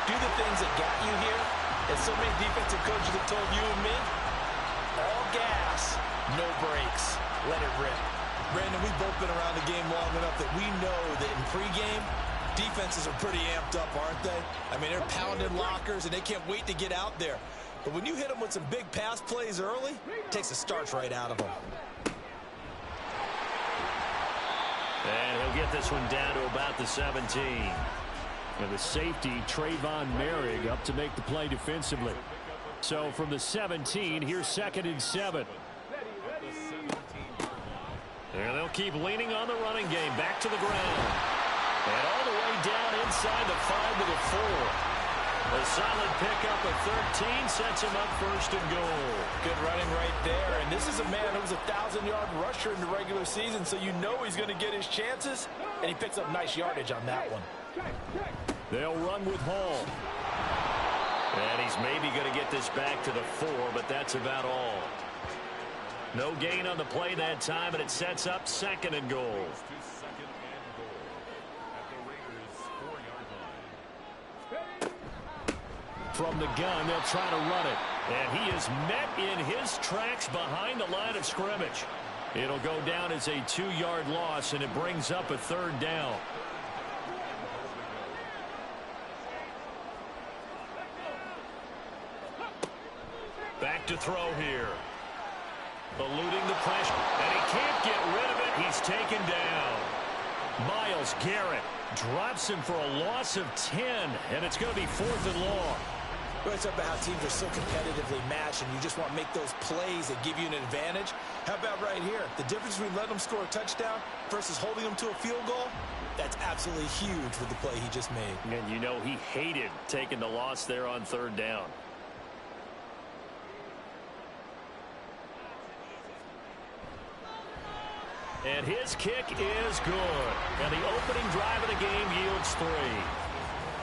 Do the things that got you here. And so many defensive coaches have told you and me, all gas, no brakes. Let it rip. Brandon, we've both been around the game long enough that we know that in pregame, defenses are pretty amped up, aren't they? I mean, they're pounding lockers, and they can't wait to get out there. But when you hit them with some big pass plays early, it takes the starch right out of them. And he'll get this one down to about the 17. And the safety, Trayvon Merrick, up to make the play defensively. So from the 17, here's 2nd and 7. And they'll keep leaning on the running game. Back to the ground. And all the way down inside the 5 to the 4. A solid pickup of 13 sets him up 1st and goal. Good running right there. And this is a man who was a 1,000-yard rusher in the regular season, so you know he's going to get his chances. And he picks up nice yardage on that one. They'll run with Hall. And he's maybe going to get this back to the 4, but that's about all. No gain on the play that time, and it sets up 2nd and goal. From the gun, they'll try to run it. And he is met in his tracks behind the line of scrimmage. It'll go down as a 2-yard loss, and it brings up a 3rd down. Back to throw here. Eluding the pressure. And he can't get rid of it. He's taken down. Myles Garrett drops him for a loss of 10. And it's going to be 4th and long. We always talk about how teams are so competitively matched, and you just want to make those plays that give you an advantage. How about right here? The difference between letting them score a touchdown versus holding them to a field goal, that's absolutely huge with the play he just made. And you know he hated taking the loss there on 3rd down. And his kick is good. And the opening drive of the game yields 3.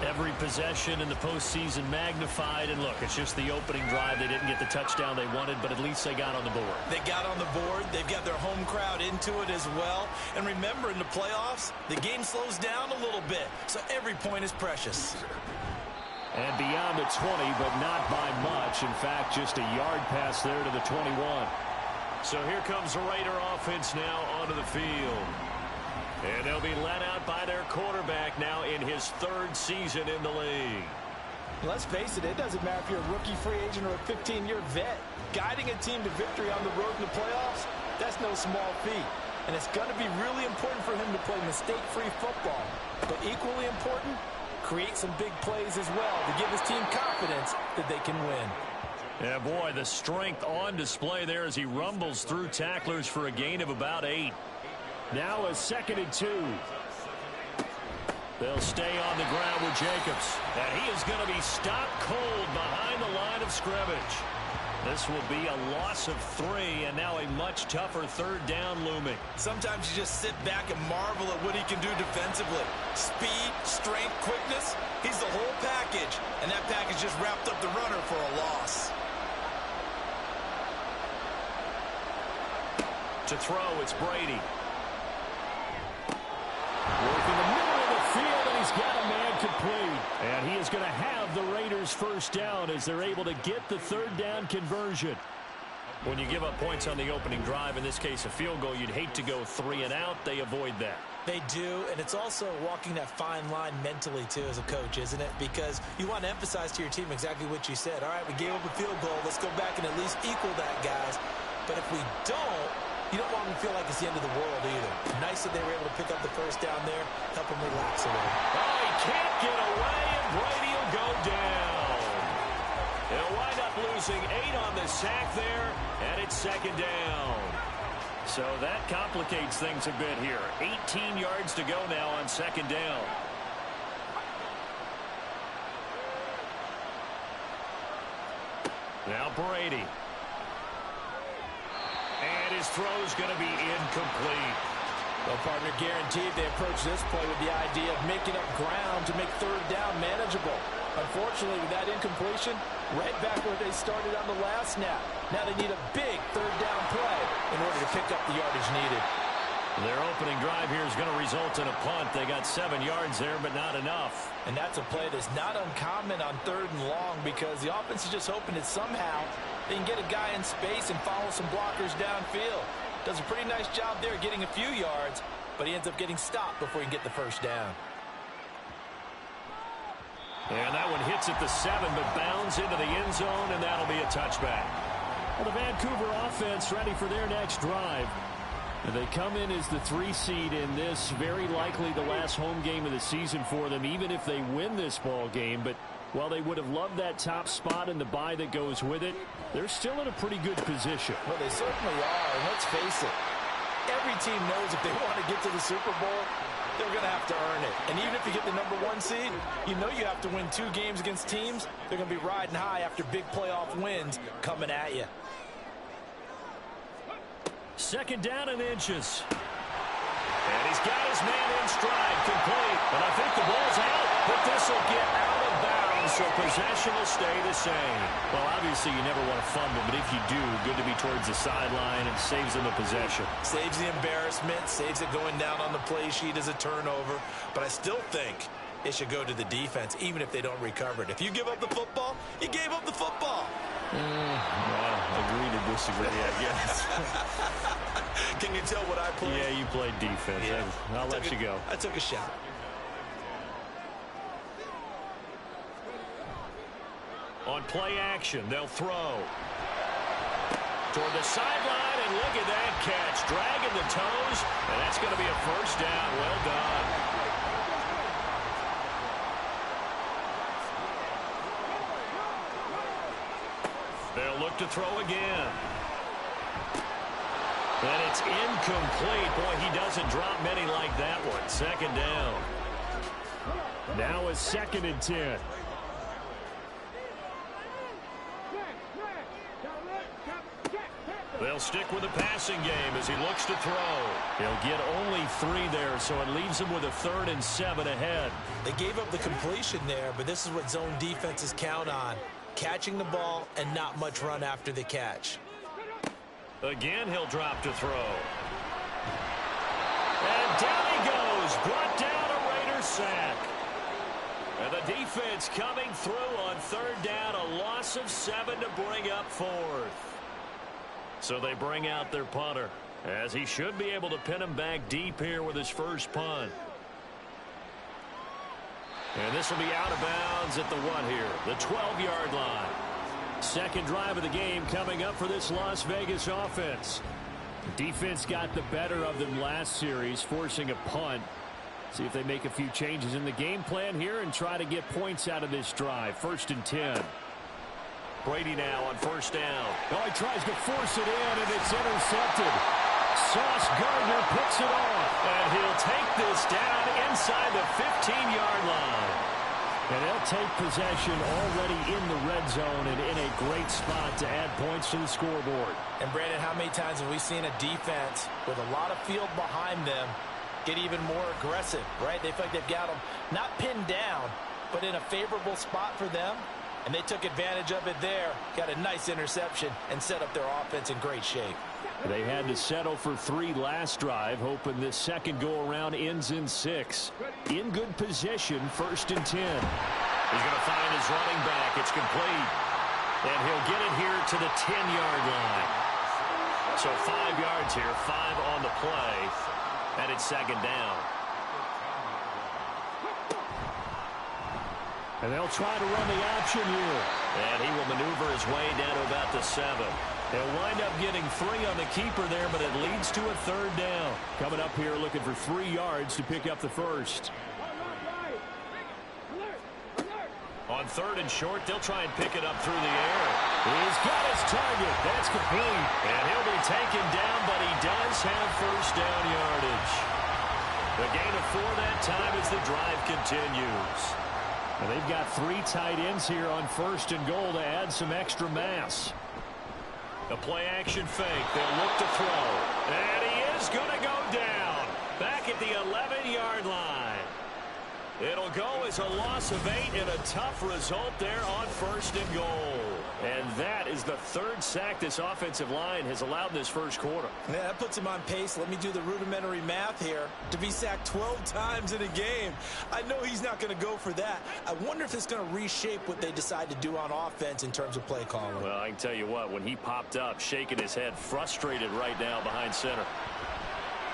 Every possession in the postseason magnified. And look, it's just the opening drive. They didn't get the touchdown they wanted, but at least they got on the board. They got on the board. They've got their home crowd into it as well. And remember, in the playoffs, the game slows down a little bit. So every point is precious. And beyond the 20, but not by much. In fact, just a yard pass there to the 21. So here comes the Raider offense now onto the field. And they'll be led out by their quarterback now in his 3rd season in the league. Let's face it, it doesn't matter if you're a rookie free agent or a 15-year vet. Guiding a team to victory on the road in the playoffs, that's no small feat. And it's going to be really important for him to play mistake-free football. But equally important, create some big plays as well to give his team confidence that they can win. Yeah, boy, the strength on display there as he rumbles through tacklers for a gain of about 8. Now a 2nd and 2. They'll stay on the ground with Jacobs. And he is going to be stopped cold behind the line of scrimmage. This will be a loss of 3, and now a much tougher 3rd down looming. Sometimes you just sit back and marvel at what he can do defensively. Speed, strength, quickness, he's the whole package. And that package just wrapped up the runner for a loss. To throw, it's Brady. Working the middle of the field, and he's got a man complete. And he is going to have the Raiders' 1st down as they're able to get the 3rd down conversion. When you give up points on the opening drive, in this case a field goal, you'd hate to go 3 and out. They avoid that. They do, and it's also walking that fine line mentally, too, as a coach, isn't it? Because you want to emphasize to your team exactly what you said. All right, we gave up a field goal. Let's go back and at least equal that, guys. But if we don't, you don't want them to feel like it's the end of the world either. Nice that they were able to pick up the 1st down there, help them relax a little. Oh, he can't get away, and Brady will go down. He'll wind up losing 8 on the sack there, and it's 2nd down. So that complicates things a bit here. 18 yards to go now on 2nd down. Now Brady. And his throw's going to be incomplete. Well, partner, guaranteed they approach this play with the idea of making up ground to make 3rd down manageable. Unfortunately, with that incompletion, right back where they started on the last snap. Now they need a big 3rd down play in order to pick up the yardage needed. Their opening drive here is going to result in a punt. They got 7 yards there, but not enough. And that's a play that's not uncommon on 3rd and long because the offense is just hoping that somehow they can get a guy in space and follow some blockers downfield. Does a pretty nice job there getting a few yards, but he ends up getting stopped before he can get the first down. And that one hits at the 7, but bounds into the end zone, and that'll be a touchback. Well, the Vancouver offense ready for their next drive. And they come in as the 3 seed in this, very likely the last home game of the season for them, even if they win this ball game. But while they would have loved that top spot and the bye that goes with it, they're still in a pretty good position. Well, they certainly are, and let's face it, every team knows if they want to get to the Super Bowl, they're going to have to earn it. And even if you get the number 1 seed, you know you have to win 2 games against teams. They're going to be riding high after big playoff wins coming at you. 2nd down and inches. And he's got his man in stride, complete. And I think the ball's out, but this will get out of bounds, so possession will stay the same. Well, obviously you never want to fumble, but if you do, good to be towards the sideline and saves them a possession. Saves the embarrassment, saves it going down on the play sheet as a turnover. But I still think it should go to the defense, even if they don't recover it. If you give up the football, you gave up the football. Well, agree to disagree, I guess. Can you tell what I played? Yeah, you played defense. Yeah. I'll let you go. I took a shot. On play action, they'll throw. Toward the sideline, and look at that catch. Dragging the toes, and that's going to be a first down. Well done. They'll look to throw again. And it's incomplete. Boy, he doesn't drop many like that one. 2nd down. Now a 2nd and 10. They'll stick with the passing game as he looks to throw. He'll get only 3 there, so it leaves him with a 3rd and 7 ahead. They gave up the completion there, but this is what zone defenses count on. Catching the ball and not much run after the catch. Again, he'll drop to throw. And down he goes. Brought down a Raider sack. And the defense coming through on 3rd down. A loss of 7 to bring up 4th. So they bring out their punter, as he should be able to pin him back deep here with his first punt. And this will be out of bounds at the what here? The 12-yard line. 2nd drive of the game coming up for this Las Vegas offense. The defense got the better of them last series, forcing a punt. See if they make a few changes in the game plan here and try to get points out of this drive. 1st and 10. Brady now on 1st down. Oh, he tries to force it in, and it's intercepted. Sauce Gardner picks it off. And he'll take this down inside the 15-yard line. And they'll take possession already in the red zone and in a great spot to add points to the scoreboard. And, Brandon, how many times have we seen a defense with a lot of field behind them get even more aggressive, right? They feel like they've got them not pinned down, but in a favorable spot for them. And they took advantage of it there, got a nice interception, and set up their offense in great shape. They had to settle for 3 last drive, hoping this second go-around ends in 6. In good position, 1st and 10. He's going to find his running back. It's complete. And he'll get it here to the 10-yard line. So 5 yards here, 5 on the play, and it's 2nd down. And they'll try to run the option here. And he will maneuver his way down to about the 7. He'll wind up getting 3 on the keeper there, but it leads to a 3rd down. Coming up here looking for 3 yards to pick up the first. On 3rd and short, they'll try and pick it up through the air. He's got his target. That's complete. And he'll be taken down, but he does have 1st down yardage. The gain of 4 that time as the drive continues. And they've got 3 tight ends here on 1st and goal to add some extra mass. A play-action fake. They'll look to throw. And he is going to go down. Back at the 11-yard line. It'll go as a loss of 8 and a tough result there on 1st and goal. And that is the 3rd sack this offensive line has allowed in this first quarter. Yeah, that puts him on pace. Let me do the rudimentary math here. To be sacked 12 times in a game, I know he's not going to go for that. I wonder if it's going to reshape what they decide to do on offense in terms of play calling. Well, I can tell you what, when he popped up, shaking his head, frustrated right now behind center.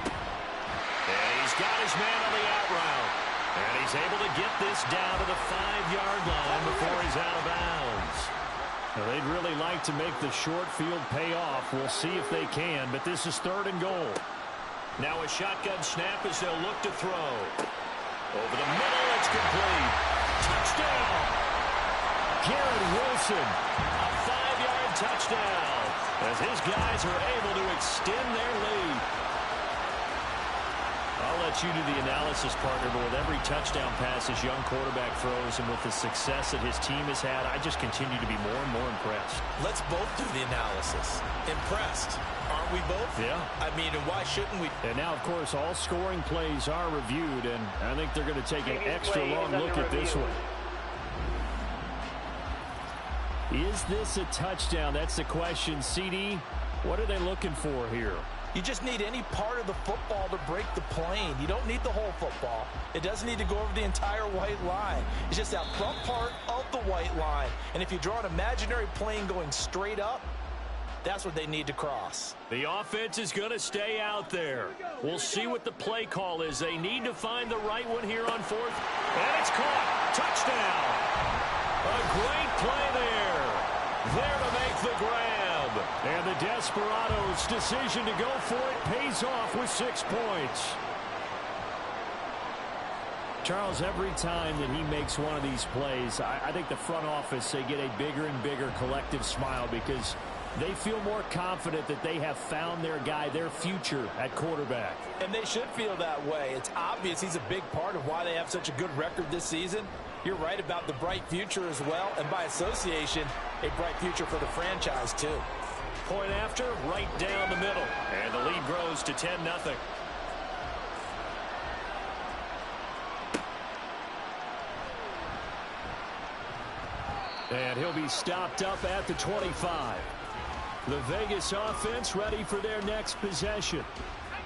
And he's got his man on the out route. And he's able to get this down to the 5-yard line before he's out of bounds. Now, they'd really like to make the short field pay off. We'll see if they can, but this is 3rd and goal. Now a shotgun snap as they'll look to throw. Over the middle, it's complete. Touchdown! Garrett Wilson, a 5-yard touchdown, as his guys are able to extend their lead. I'll let you do the analysis, partner, but with every touchdown pass this young quarterback throws and with the success that his team has had, I just continue to be more and more impressed. Let's both do the analysis. Impressed. Aren't we both? Yeah. I mean, and why shouldn't we? And now, of course, all scoring plays are reviewed, and I think they're going to take an extra long look at this one. Is this a touchdown? That's the question. CD, what are they looking for here? You just need any part of the football to break the plane. You don't need the whole football. It doesn't need to go over the entire white line. It's just that front part of the white line. And if you draw an imaginary plane going straight up, that's what they need to cross. The offense is going to stay out there. We'll see what the play call is. They need to find the right one here on 4th. And it's caught. Touchdown. A great play there. There to make the grab. And the Desperados' decision to go for it pays off with 6 points. Charles, every time that he makes one of these plays, I think the front office, they get a bigger and bigger collective smile because they feel more confident that they have found their guy, their future at quarterback. And they should feel that way. It's obvious he's a big part of why they have such a good record this season. You're right about the bright future as well, and by association, a bright future for the franchise too. Point after, right down the middle. And the lead grows to 10-0. And he'll be stopped up at the 25. The Vegas offense ready for their next possession.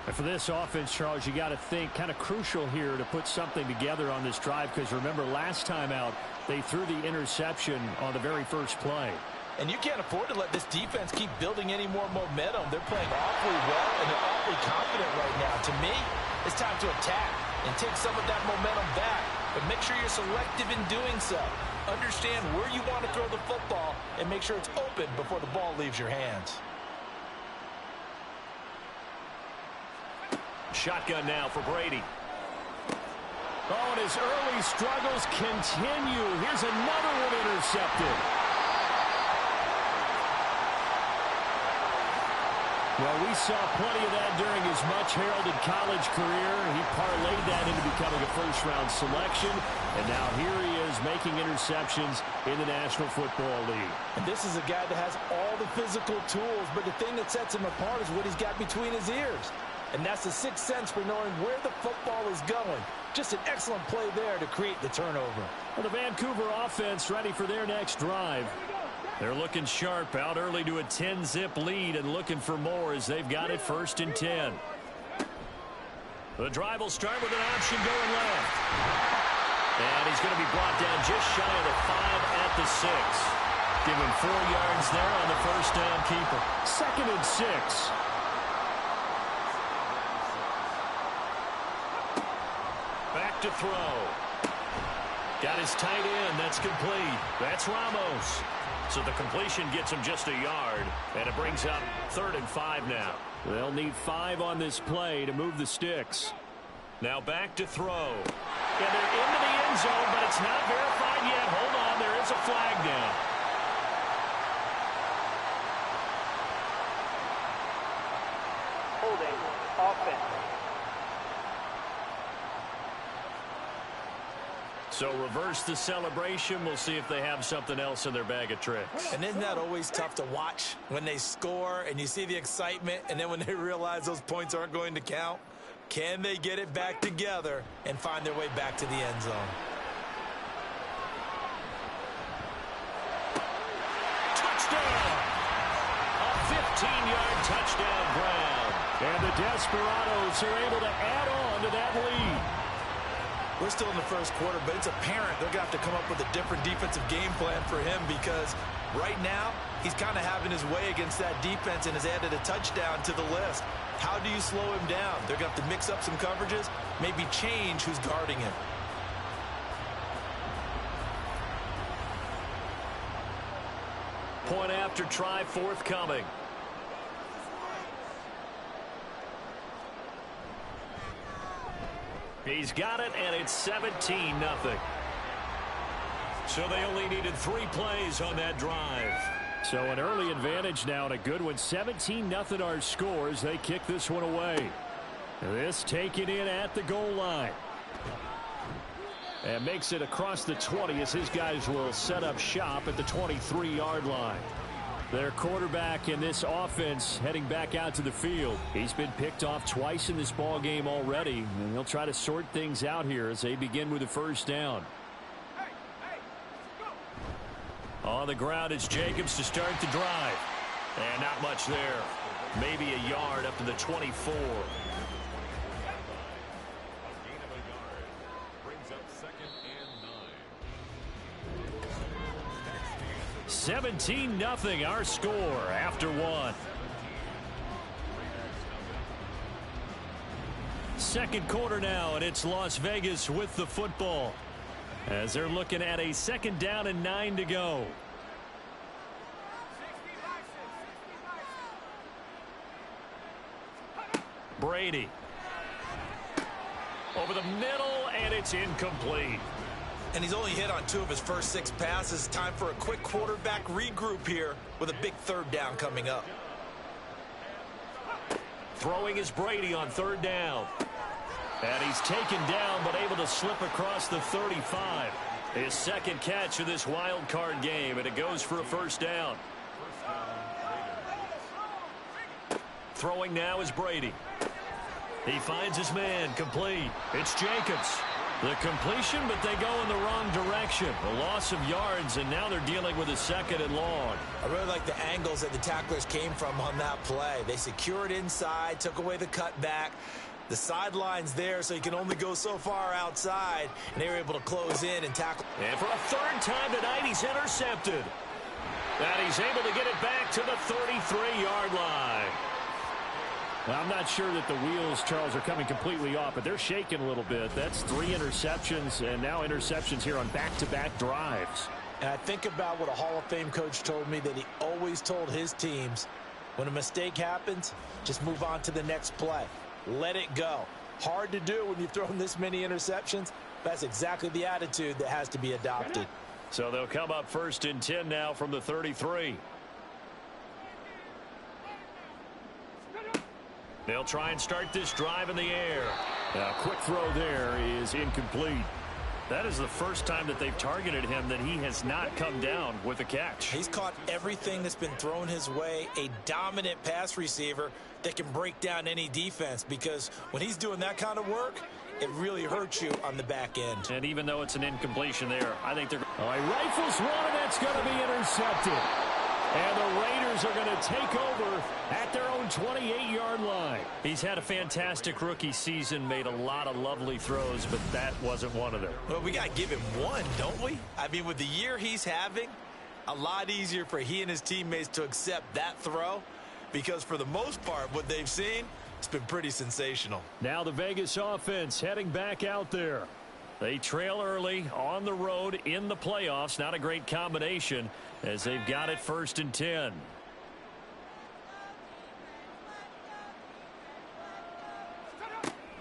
And for this offense, Charles, you got to think kind of crucial here to put something together on this drive because remember last time out they threw the interception on the very first play. And you can't afford to let this defense keep building any more momentum. They're playing awfully well and they're awfully confident right now. To me, it's time to attack and take some of that momentum back. But make sure you're selective in doing so. Understand where you want to throw the football and make sure it's open before the ball leaves your hands. Shotgun now for Brady. Oh, and his early struggles continue. Here's another one intercepted. Well, we saw plenty of that during his much-heralded college career. He parlayed that into becoming a first-round selection, and now here he is making interceptions in the National Football League. And this is a guy that has all the physical tools, but the thing that sets him apart is what he's got between his ears. And that's the sixth sense for knowing where the football is going. Just an excellent play there to create the turnover. Well, the Vancouver offense ready for their next drive. They're looking sharp, out early to a 10-zip lead and looking for more as they've got it 1st and 10. The drive will start with an option going left. And he's going to be brought down just shy of the 5 at the 6. Give him 4 yards there on the first down keeper. 2nd and 6. Back to throw. Got his tight end. That's complete. That's Ramos. So the completion gets him just a yard, and it brings up 3rd and 5 now. They'll need 5 on this play to move the sticks. Now back to throw. And they're into the end zone, but it's not verified yet. Hold on, there is a flag down. Holding offense. So reverse the celebration. We'll see if they have something else in their bag of tricks. And isn't that always tough to watch when they score and you see the excitement and then when they realize those points aren't going to count? Can they get it back together and find their way back to the end zone? Touchdown! A 15-yard touchdown ground. And the Desperados are able to add on to that lead. We're still in the first quarter, but it's apparent they're going to have to come up with a different defensive game plan for him because right now he's kind of having his way against that defense and has added a touchdown to the list. How do you slow him down? They're going to have to mix up some coverages, maybe change who's guarding him. Point after try forthcoming. He's got it, and it's 17-0. So they only needed 3 plays on that drive. So an early advantage now and a good one. 17-0 our score as they kick this one away. This taken in at the goal line. And makes it across the 20 as his guys will set up shop at the 23-yard line. Their quarterback in this offense heading back out to the field. He's been picked off twice in this ball game already, and they'll try to sort things out here as they begin with a first down. On the ground, it's Jacobs to start the drive. And not much there. Maybe a yard up to the 24. 17-0 our score after 1. Second quarter now, and it's Las Vegas with the football as they're looking at a 2nd down and 9 to go. Brady over the middle, and it's incomplete. And he's only hit on 2 of his first 6 passes. Time for a quick quarterback regroup here with a big 3rd down coming up. Throwing is Brady on 3rd down. And he's taken down but able to slip across the 35. His 2nd catch of this wild card game, and it goes for a first down. Throwing now is Brady. He finds his man, complete. It's Jacobs. The completion, but they go in the wrong direction. A loss of yards, and now they're dealing with a 2nd and long. I really like the angles that the tacklers came from on that play. They secured inside, took away the cutback. The sideline's there, so you can only go so far outside, and they were able to close in and tackle. And for a 3rd time tonight, he's intercepted. And he's able to get it back to the 33-yard line. Well, I'm not sure that the wheels, Charles, are coming completely off, but they're shaking a little bit. That's 3 interceptions, and now interceptions here on back-to-back drives. And I think about what a Hall of Fame coach told me, that he always told his teams, when a mistake happens, just move on to the next play. Let it go. Hard to do when you've thrown this many interceptions. That's exactly the attitude that has to be adopted. So they'll come up 1st and 10 now from the 33. They'll try and start this drive in the air. A quick throw there is incomplete. That is the first time that they've targeted him that he has not come down with a catch. He's caught everything that's been thrown his way. A dominant pass receiver that can break down any defense, because when he's doing that kind of work, it really hurts you on the back end. And even though it's an incompletion there, I think they're... Oh, he rifles one, and it's going to be intercepted. And the Raiders are going to take over at their own 28-yard line. He's had a fantastic rookie season, made a lot of lovely throws, but that wasn't one of them. Well, we got to give him one, don't we? I mean, with the year he's having, a lot easier for he and his teammates to accept that throw, because for the most part, what they've seen, it's been pretty sensational. Now the Vegas offense heading back out there. They trail early on the road in the playoffs. Not a great combination as they've got it 1st and 10.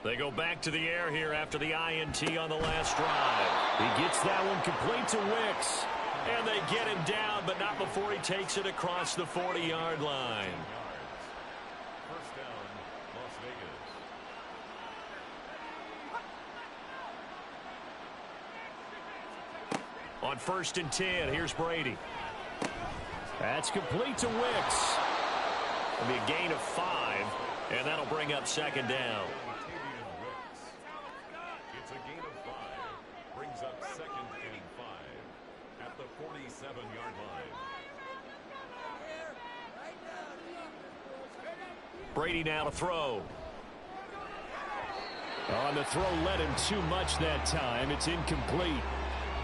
They go back to the air here after the INT on the last drive. He gets that one complete to Wicks. And they get him down, but not before he takes it across the 40-yard line. First down, Las Vegas. On 1st and 10, here's Brady. That's complete to Wicks. It'll be a gain of 5, and that'll bring up 2nd down. 47-yard line. Brady now to throw. On the throw, led him too much that time. It's incomplete.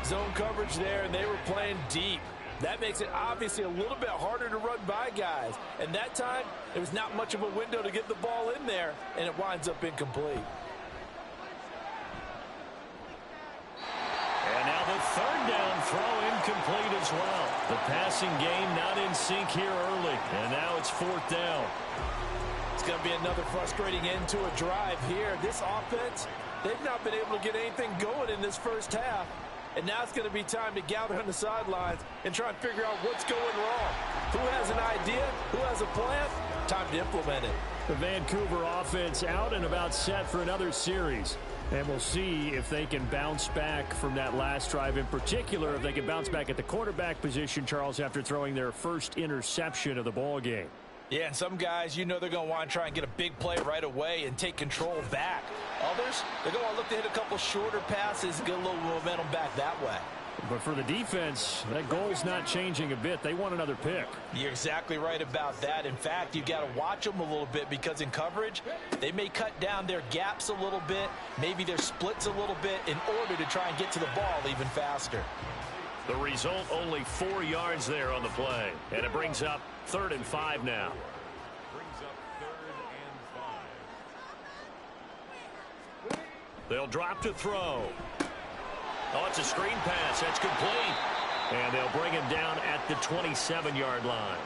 Zone coverage there, and they were playing deep. That makes it obviously a little bit harder to run by guys. And that time, there was not much of a window to get the ball in there, and it winds up incomplete. And now the third down throw incomplete as well. The passing game not in sync here early. And now it's fourth down. It's going to be another frustrating end to a drive here. This offense, they've not been able to get anything going in this first half. And now it's going to be time to gather on the sidelines and try and figure out what's going wrong. Who has an idea? Who has a plan? Time to implement it. The Vancouver offense out and about set for another series. And we'll see if they can bounce back from that last drive, in particular if they can bounce back at the quarterback position, Charles, after throwing their first interception of the ball game. Yeah, and some guys, you know they're going to want to try and get a big play right away and take control back. Others, they're going to want to look to hit a couple shorter passes and get a little momentum back that way. But for the defense, that goal's not changing a bit. They want another pick. You're exactly right about that. In fact, you've got to watch them a little bit because in coverage, they may cut down their gaps a little bit, maybe their splits a little bit in order to try and get to the ball even faster. The result, only 4 yards there on the play. And it brings up 3rd and 5 now. Brings up 3rd and 5. They'll drop to throw. Oh, it's a screen pass. That's complete. And they'll bring him down at the 27-yard line.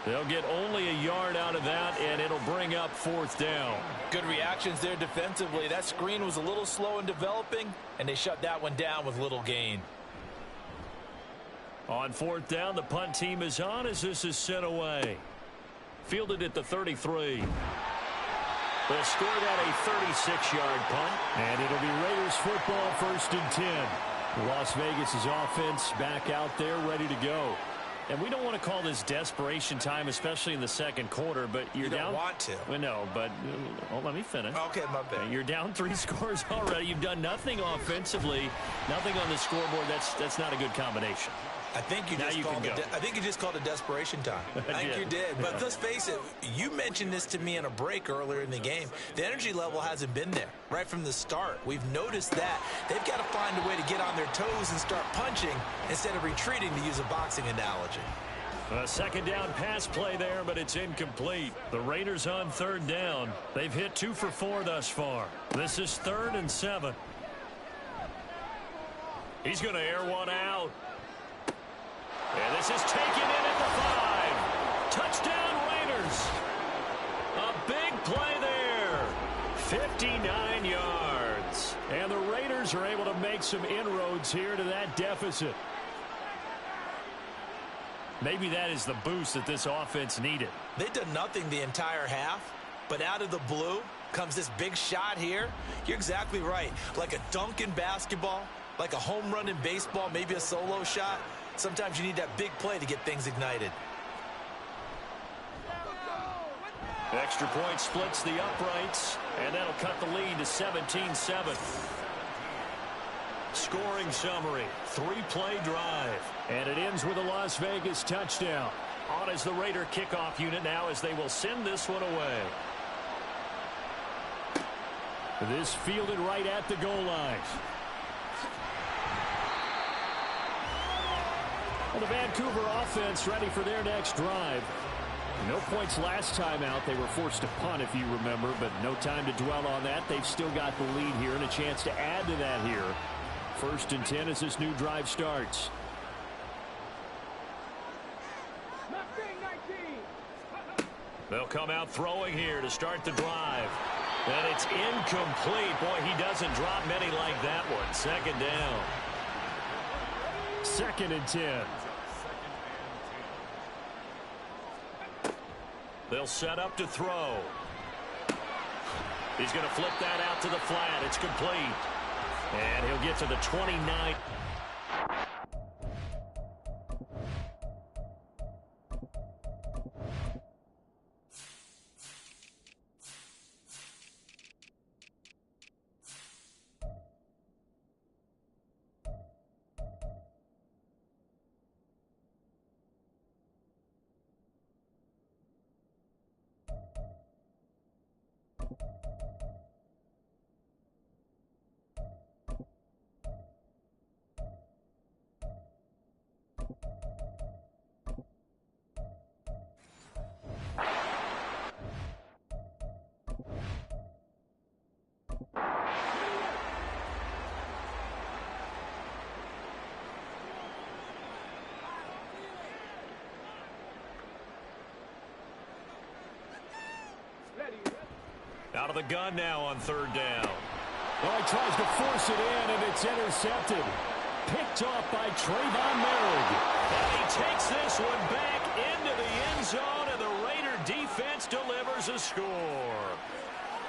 They'll get only a yard out of that, and it'll bring up 4th down. Good reactions there defensively. That screen was a little slow in developing, and they shut that one down with little gain. On 4th down, the punt team is on as this is sent away. Fielded at the 33. They'll score that a 36-yard punt, and it'll be Raiders football, 1st and 10. Las Vegas's offense back out there ready to go. And we don't want to call this desperation time, especially in the second quarter, but you're you don't down. Want to. Well, no, but let me finish. Okay, my bad. You're down 3 scores already. You've done nothing offensively, nothing on the scoreboard. That's not a good combination. I think you just called it desperation time. I think you did. But let's face it, you mentioned this to me in a break earlier in the game. The energy level hasn't been there right from the start. We've noticed that. They've got to find a way to get on their toes and start punching instead of retreating, to use a boxing analogy. A second down pass play there, but it's incomplete. The Raiders on 3rd down. They've hit 2 for 4 thus far. This is 3rd and 7. He's going to air one out. And this is taken in at the 5. Touchdown, Raiders. A big play there. 59 yards. And the Raiders are able to make some inroads here to that deficit. Maybe that is the boost that this offense needed. They've done nothing the entire half, but out of the blue comes this big shot here. You're exactly right. Like a dunk in basketball, like a home run in baseball, maybe a solo shot. Sometimes you need that big play to get things ignited. Extra point splits the uprights, and that'll cut the lead to 17-7. Scoring summary, 3-play drive, and it ends with a Las Vegas touchdown. On as the Raider kickoff unit now as they will send this one away. This fielded right at the goal line. Well, the Vancouver offense ready for their next drive. No points last time out. They were forced to punt, if you remember, but no time to dwell on that. They've still got the lead here and a chance to add to that here. 1st and 10 as this new drive starts. They'll come out throwing here to start the drive. And it's incomplete. Boy, he doesn't drop many like that one. 2nd down. 2nd and 10. They'll set up to throw. He's going to flip that out to the flat. It's complete. And he'll get to the 29. Out of the gun now on third down. Well, he tries to force it in, and it's intercepted. Picked off by Trayvon Merrick. And he takes this one back into the end zone, and the Raider defense delivers a score.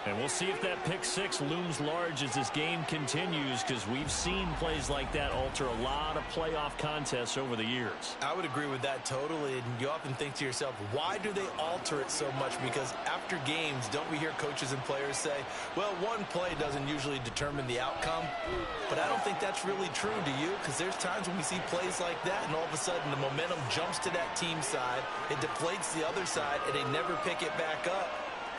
And we'll see if that pick six looms large as this game continues, because we've seen plays like that alter a lot of playoff contests over the years. I would agree with that totally. And you often think to yourself, why do they alter it so much? Because after games, don't we hear coaches and players say, well, one play doesn't usually determine the outcome. But I don't think that's really true, do you? Because there's times when we see plays like that, and all of a sudden the momentum jumps to that team side. It deflates the other side, and they never pick it back up.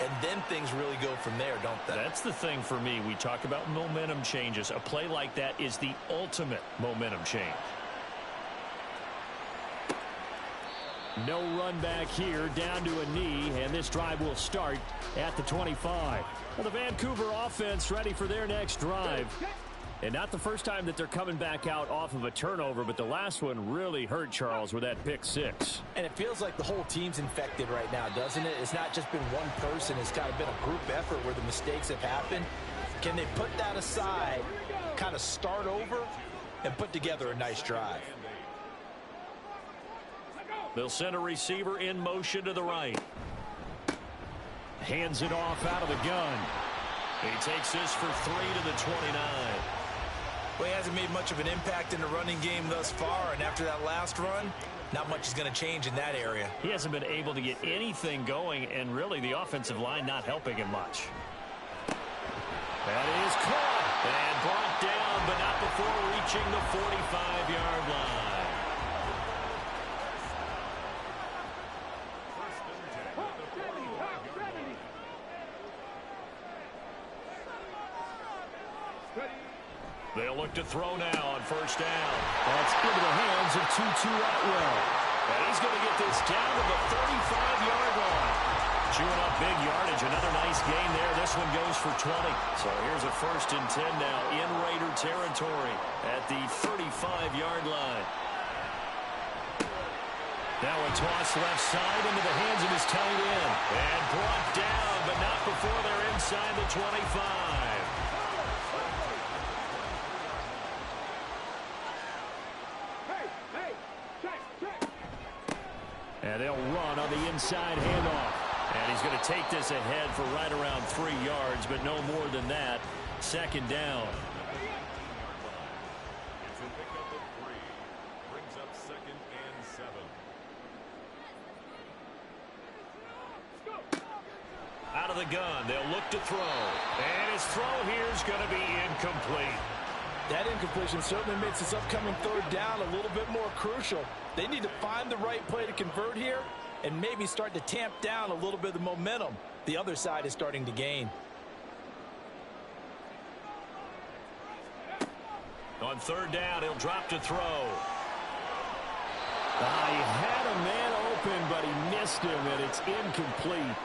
And then things really go from there, don't they? That's the thing for me. We talk about momentum changes. A play like that is the ultimate momentum change. No run back here, down to a knee, and this drive will start at the 25. Well, the Vancouver offense ready for their next drive. And not the first time that they're coming back out off of a turnover, but the last one really hurt Charles with that pick six. And it feels like the whole team's infected right now, doesn't it? It's not just been one person. It's kind of been a group effort where the mistakes have happened. Can they put that aside, kind of start over, and put together a nice drive? They'll send a receiver in motion to the right. Hands it off out of the gun. He takes this for 3 to the 29. Well, he hasn't made much of an impact in the running game thus far, and after that last run, not much is going to change in that area. He hasn't been able to get anything going, and really the offensive line not helping him much. That is caught. And brought down, but not before reaching the 45-yard line. They'll look to throw now on first down. That's into the hands of Tutu Atwell. And he's going to get this down to the 35-yard line. Chewing up big yardage. Another nice gain there. This one goes for 20. So here's a 1st and 10 now in Raider territory at the 35-yard line. Now a toss left side into the hands of his tight end. And brought down, but not before they're inside the 25. And they'll run on the inside handoff. And he's going to take this ahead for right around 3 yards, but no more than that. 2nd down. It's a pickup of 3. Brings up 2nd and 7. Out of the gun, they'll look to throw. And his throw here is going to be incomplete. That incompletion certainly makes this upcoming 3rd down a little bit more crucial. They need to find the right play to convert here and maybe start to tamp down a little bit of the momentum the other side is starting to gain. On 3rd down, he'll drop to throw. He had a man open, but he missed him, and it's incomplete.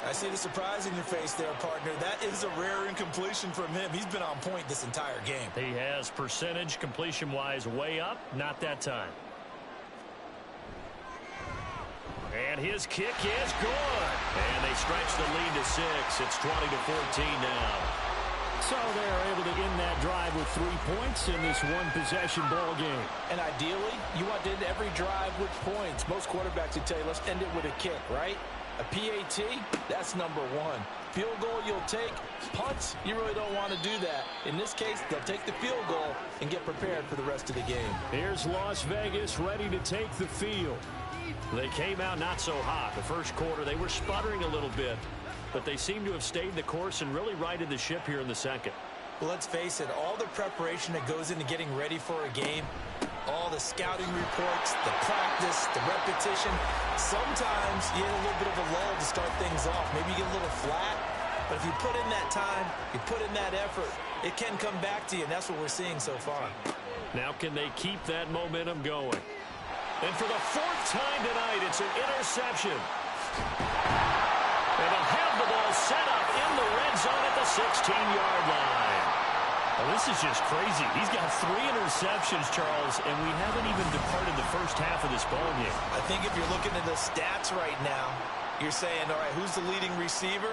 I see the surprise in your face there, partner. That is a rare incompletion from him. He's been on point this entire game. He has percentage completion-wise way up. Not that time. And his kick is good. And they stretch the lead to 6. It's 20-14 now. So they're able to end that drive with 3 points in this one-possession ball game. And ideally, you want to end every drive with points. Most quarterbacks would tell you, let's end it with a kick, right? A PAT, that's number 1. Field goal you'll take. Punts, you really don't want to do that. In this case, they'll take the field goal and get prepared for the rest of the game. Here's Las Vegas ready to take the field. They came out not so hot. The first quarter, they were sputtering a little bit, but they seem to have stayed the course and really righted the ship here in the second. Well, let's face it, all the preparation that goes into getting ready for a game, all the scouting reports, the practice, the repetition, sometimes you get a little bit of a lull to start things off. Maybe you get a little flat, but if you put in that time, you put in that effort, it can come back to you, and that's what we're seeing so far. Now can they keep that momentum going? And for the 4th time tonight, it's an interception. And they'll have the ball set up in the red zone at the 16-yard line. Well, this is just crazy. He's got 3 interceptions, Charles, and we haven't even departed the first half of this ball game. I think if you're looking at the stats right now, you're saying, all right, who's the leading receiver?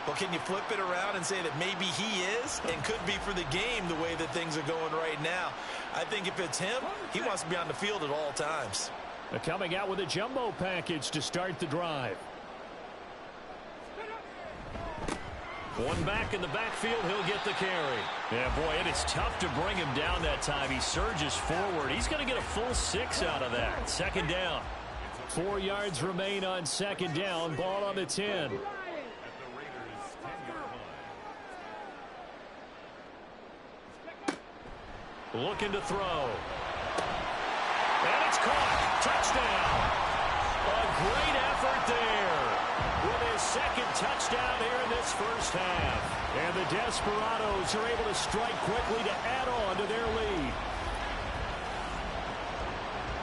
Well, can you flip it around and say that maybe he is and could be for the game the way that things are going right now? I think if it's him, he wants to be on the field at all times. Coming out with a jumbo package to start the drive. One back in the backfield, he'll get the carry. Yeah, boy, it is tough to bring him down that time. He surges forward. He's going to get a full 6 out of that. Second down. 4 yards remain on second down. Ball on the 10. Looking to throw. And it's caught. Touchdown. A great effort there. With his second touchdown here in this first half. And the Desperados are able to strike quickly to add on to their lead.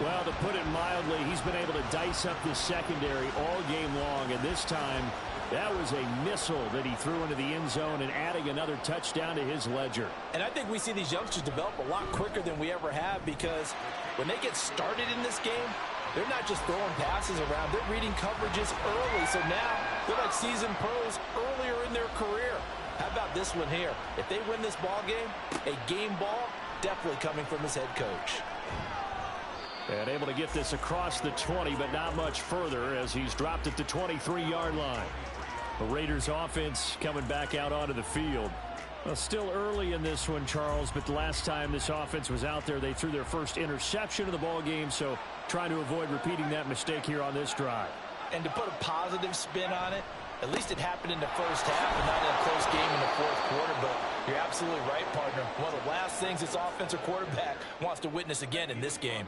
Well, to put it mildly, he's been able to dice up the secondary all game long. And this time, that was a missile that he threw into the end zone and adding another touchdown to his ledger. And I think we see these youngsters develop a lot quicker than we ever have, because when they get started in this game, they're not just throwing passes around. They're reading coverages early. So now they're like seasoned pros earlier in their career. How about this one here? If they win this ball game, a game ball, definitely coming from his head coach. And able to get this across the 20, but not much further as he's dropped at the 23-yard line. The Raiders offense coming back out onto the field. Well, still early in this one, Charles, but the last time this offense was out there, they threw their first interception of the ball game, so trying to avoid repeating that mistake here on this drive. And to put a positive spin on it, at least it happened in the first half and not in a close game in the fourth quarter. But you're absolutely right, partner. One of the last things this offensive quarterback wants to witness again in this game.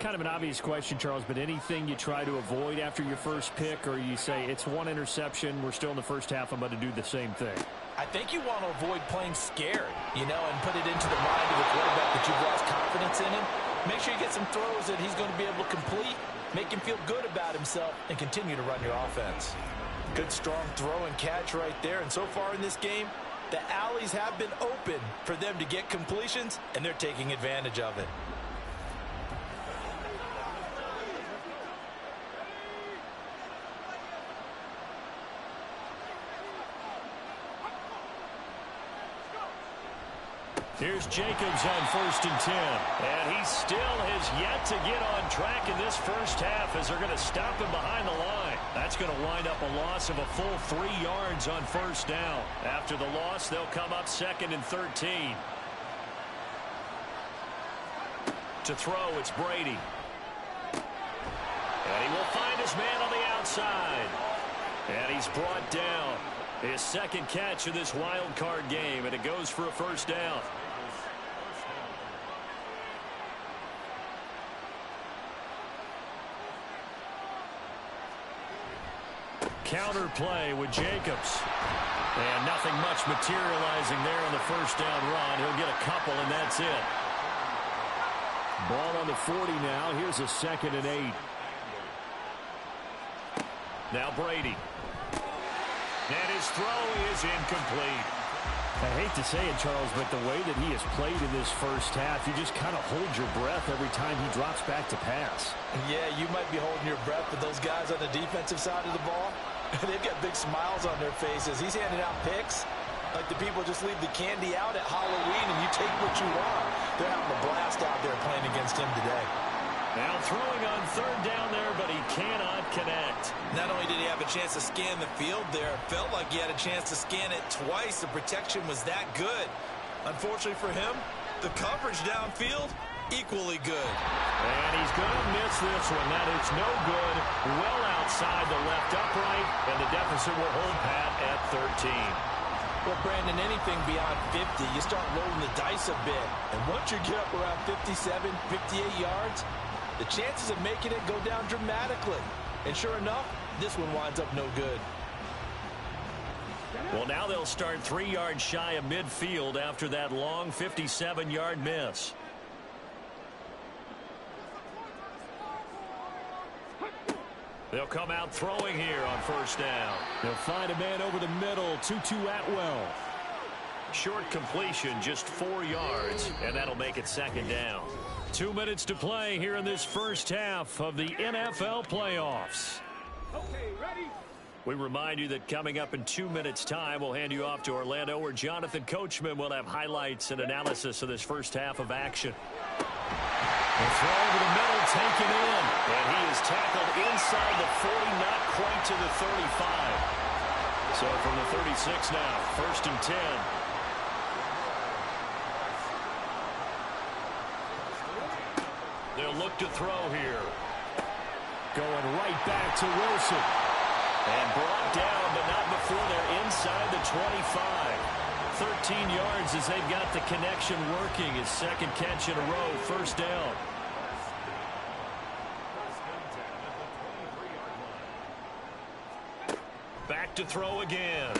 Kind of an obvious question, Charles, but anything you try to avoid after your first pick, or you say it's one interception, we're still in the first half, I'm going to do the same thing? I think you want to avoid playing scared, and put it into the mind of the quarterback that you've lost confidence in him. Make sure you get some throws that he's going to be able to complete, make him feel good about himself, and continue to run your offense. Good, strong throw and catch right there. And so far in this game, the alleys have been open for them to get completions, and they're taking advantage of it. Here's Jacobs on 1st and 10. And he still has yet to get on track in this first half as they're going to stop him behind the line. That's going to wind up a loss of a full 3 yards on first down. After the loss, they'll come up 2nd and 13. To throw, it's Brady. And he will find his man on the outside. And he's brought down. His second catch of this wild card game, and it goes for a first down. Counter play with Jacobs. And nothing much materializing there on the first down run. He'll get a couple, and that's it. Ball on the 40 now. Here's a 2nd and 8. Now Brady. And his throw is incomplete. I hate to say it, Charles, but the way that he has played in this first half, you just kind of hold your breath every time he drops back to pass. Yeah, you might be holding your breath, but those guys on the defensive side of the ball, they've got big smiles on their faces. He's handing out picks like the people just leave the candy out at Halloween and you take what you want. They're having a blast out there playing against him today. Now throwing on 3rd down there, but he cannot connect. Not only did he have a chance to scan the field there, it felt like he had a chance to scan it twice. The protection was that good. Unfortunately for him, the coverage downfield, equally good. And he's going to miss this one. That is no good. Well outside the left upright, and the deficit will hold pat at 13. Well, Brandon, anything beyond 50, you start rolling the dice a bit. And once you get up around 57, 58 yards, the chances of making it go down dramatically. And sure enough, this one winds up no good. Well, now they'll start 3 yards shy of midfield after that long 57-yard miss. They'll come out throwing here on first down. They'll find a man over the middle, Tutu Atwell. Short completion, just 4 yards, and that'll make it 2nd down. 2 minutes to play here in this first half of the NFL playoffs. Okay, ready? We remind you that coming up in 2 minutes' time, we'll hand you off to Orlando, where Jonathan Coachman will have highlights and analysis of this first half of action. The throw over the middle, taken in. And he is tackled inside the 40, not quite to the 35. So from the 36 now, 1st and 10. They'll look to throw here. Going right back to Wilson. And brought down, but not before they're inside the 25. 13 yards as they've got the connection working. His second catch in a row, 1st down. Back to throw again.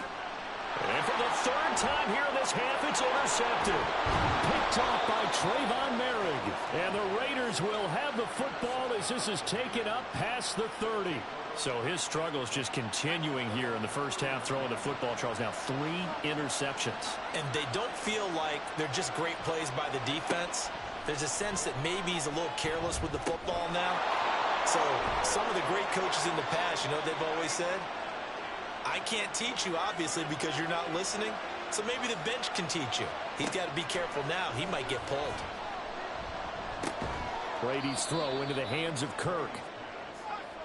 And for the 3rd time here in this half, it's intercepted. Picked off by Trayvon Merrick. And the Raiders will have the football as this is taken up past the 30. So his struggle is just continuing here in the first half, throwing the football, Charles. Now 3 interceptions. And they don't feel like they're just great plays by the defense. There's a sense that maybe he's a little careless with the football now. So some of the great coaches in the past, you know, they've always said, I can't teach you, obviously, because you're not listening. So maybe the bench can teach you. He's got to be careful now. He might get pulled. Brady's throw into the hands of Kirk.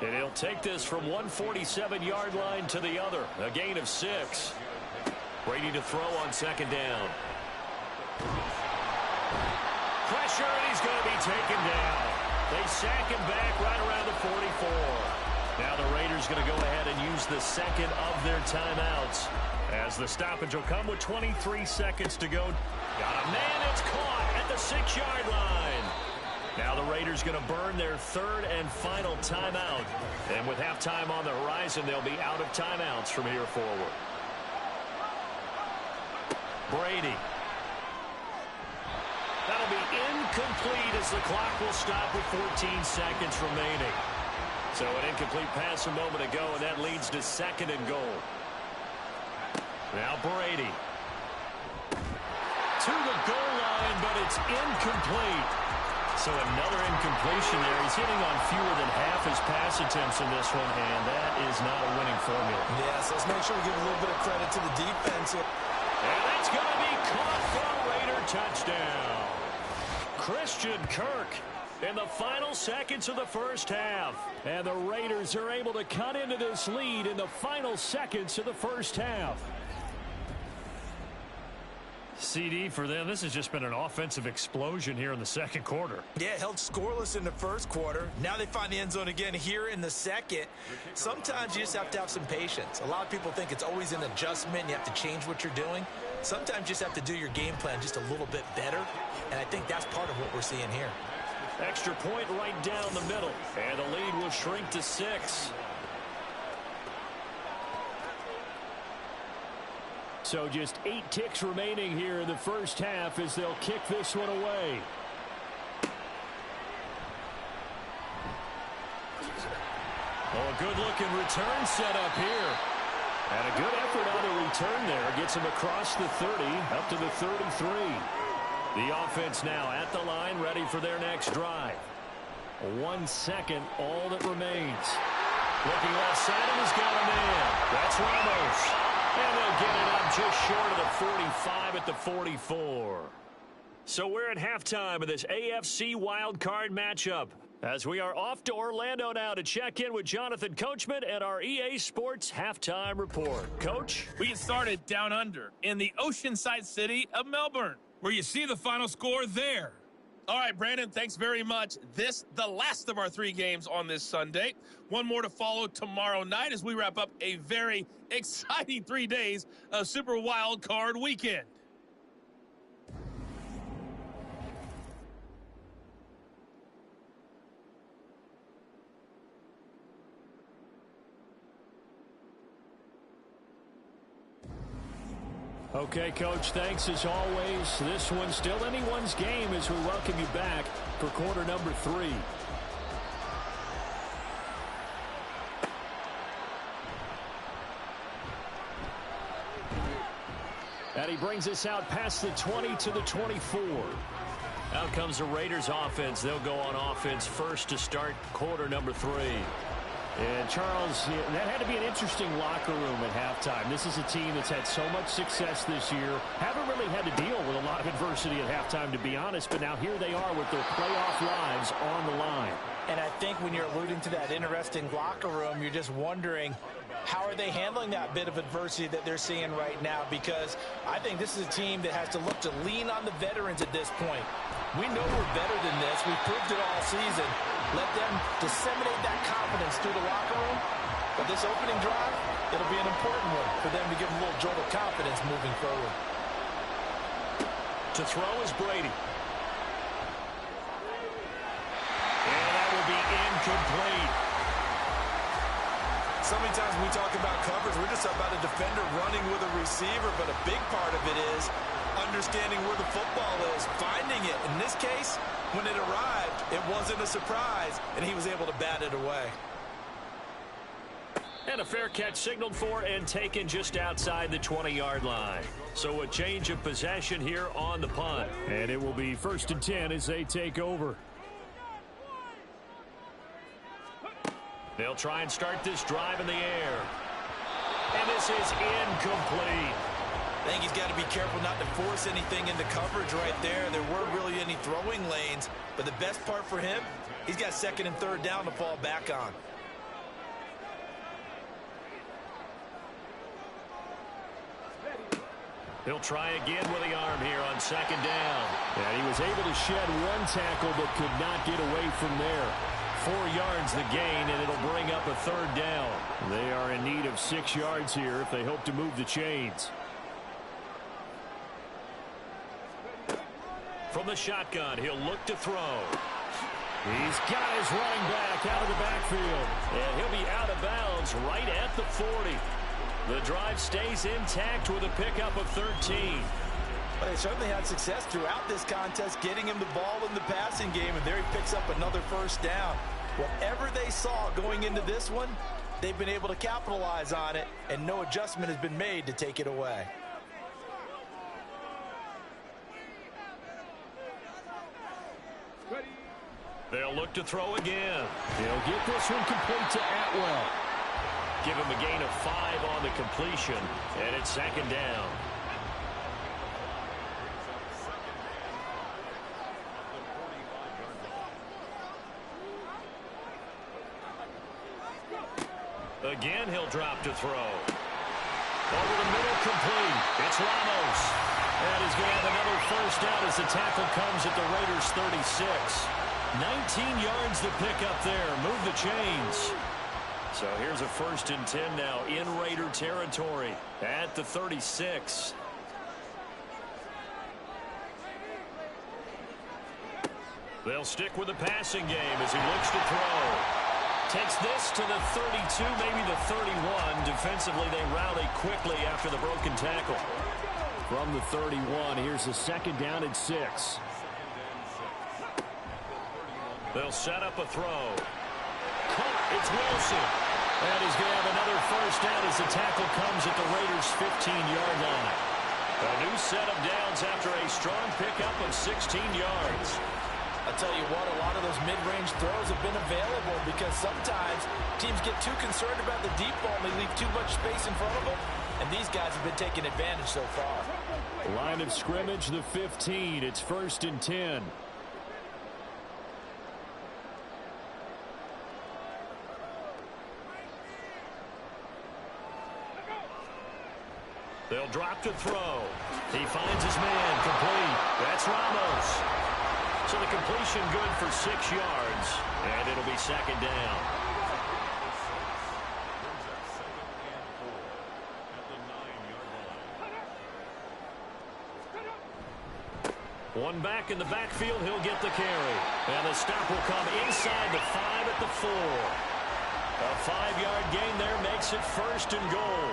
And he'll take this from 147-yard line to the other. A gain of 6. Brady to throw on 2nd down. Pressure, and he's going to be taken down. They sack him back right around the 44. Now the Raiders going to go ahead and use the 2nd of their timeouts, as the stoppage will come with 23 seconds to go. Got a man that's caught at the 6-yard line. Now the Raiders going to burn their 3rd and final timeout. And with halftime on the horizon, they'll be out of timeouts from here forward. Brady. That'll be incomplete as the clock will stop with 14 seconds remaining. So an incomplete pass a moment ago, and that leads to 2nd and goal. Now Brady. To the goal line, but it's incomplete. So another incompletion there. He's hitting on fewer than half his pass attempts in this one, and that is not a winning formula. Yes, let's make sure we give a little bit of credit to the defense. And that's going to be caught for a Raider touchdown. Christian Kirk in the final seconds of the first half. And the Raiders are able to cut into this lead in the final seconds of the first half. CD for them, this has just been an offensive explosion here in the 2nd quarter. Yeah, held scoreless in the 1st quarter. Now they find the end zone again here in the 2nd. Sometimes you just have to have some patience. A lot of people think it's always an adjustment. You have to change what you're doing. Sometimes you just have to do your game plan just a little bit better. And I think that's part of what we're seeing here. Extra point right down the middle. And the lead will shrink to 6. So just 8 ticks remaining here in the first half as they'll kick this one away. Oh, a good-looking return set up here. And a good effort on the return there. Gets him across the 30, up to the 33. The offense now at the line, ready for their next drive. 1 second, all that remains. Looking left side, and he's got a man. That's Ramos. And they'll get it up just short of the 45 at the 44. So we're at halftime of this AFC wildcard matchup, as we are off to Orlando now to check in with Jonathan Coachman and our EA Sports halftime report. Coach? We get started down under in the oceanside city of Melbourne, where you see the final score there. All right, Brandon, thanks very much. This, the last of our 3 games on this Sunday. One more to follow tomorrow night as we wrap up a very exciting 3 days of Super Wild Card Weekend. Okay, Coach, thanks as always. This one's still anyone's game as we welcome you back for quarter number 3. And he brings us out past the 20 to the 24. Out comes the Raiders offense. They'll go on offense first to start quarter number 3. And, Charles, that had to be an interesting locker room at halftime. This is a team that's had so much success this year. Haven't really had to deal with a lot of adversity at halftime, to be honest. But now here they are with their playoff lives on the line. And I think when you're alluding to that interesting locker room, you're just wondering, how are they handling that bit of adversity that they're seeing right now? Because I think this is a team that has to look to lean on the veterans at this point. We know we're better than this. We've proved it all season. Let them disseminate that confidence through the locker room. But this opening drive, it'll be an important one for them to give them a little jolt of confidence moving forward. To throw is Brady. And that will be incomplete. So many times when we talk about coverage, we're just about a defender running with a receiver, but a big part of it is understanding where the football is, finding it. In this case, when it arrived, it wasn't a surprise, and he was able to bat it away. And a fair catch signaled for and taken just outside the 20-yard line. So a change of possession here on the punt. And it will be 1st and 10 as they take over. They'll try and start this drive in the air. And this is incomplete. I think he's got to be careful not to force anything into coverage right there. There weren't really any throwing lanes, but the best part for him, he's got 2nd and 3rd down to fall back on. He'll try again with the arm here on 2nd down. And he was able to shed one tackle but could not get away from there. 4 yards the gain, and it'll bring up a 3rd down. They are in need of 6 yards here if they hope to move the chains. From the shotgun, he'll look to throw. He's got his running back out of the backfield. And he'll be out of bounds right at the 40. The drive stays intact with a pickup of 13. Well, they certainly had success throughout this contest, getting him the ball in the passing game, and there he picks up another 1st down. Whatever they saw going into this one, they've been able to capitalize on it, and no adjustment has been made to take it away. They'll look to throw again. He'll get this one complete to Atwell. Give him a gain of 5 on the completion, and it's 2nd down. Again, he'll drop to throw. Over the middle, complete. It's Ramos. And he's going to have another 1st down as the tackle comes at the Raiders' 36. 19 yards to pick up there. Move the chains. So here's a 1st and 10 now in Raider territory at the 36. They'll stick with the passing game as he looks to throw. Takes this to the 32, maybe the 31. Defensively, they rally quickly after the broken tackle. From the 31, here's a 2nd down and 6. They'll set up a throw. Caught, it's Wilson. And he's going to have another 1st down as the tackle comes at the Raiders' 15-yard line. A new set of downs after a strong pickup of 16 yards. I'll tell you what, a lot of those mid-range throws have been available because sometimes teams get too concerned about the deep ball and they leave too much space in front of them, and these guys have been taking advantage so far. Line of scrimmage, the 15. It's 1st and 10. They'll drop to throw. He finds his man, complete. That's Ramos. So the completion good for 6 yards, and it'll be 2nd down. One back in the backfield, he'll get the carry. And the stop will come inside the 5 at the 4. A 5-yard gain there makes it 1st and goal.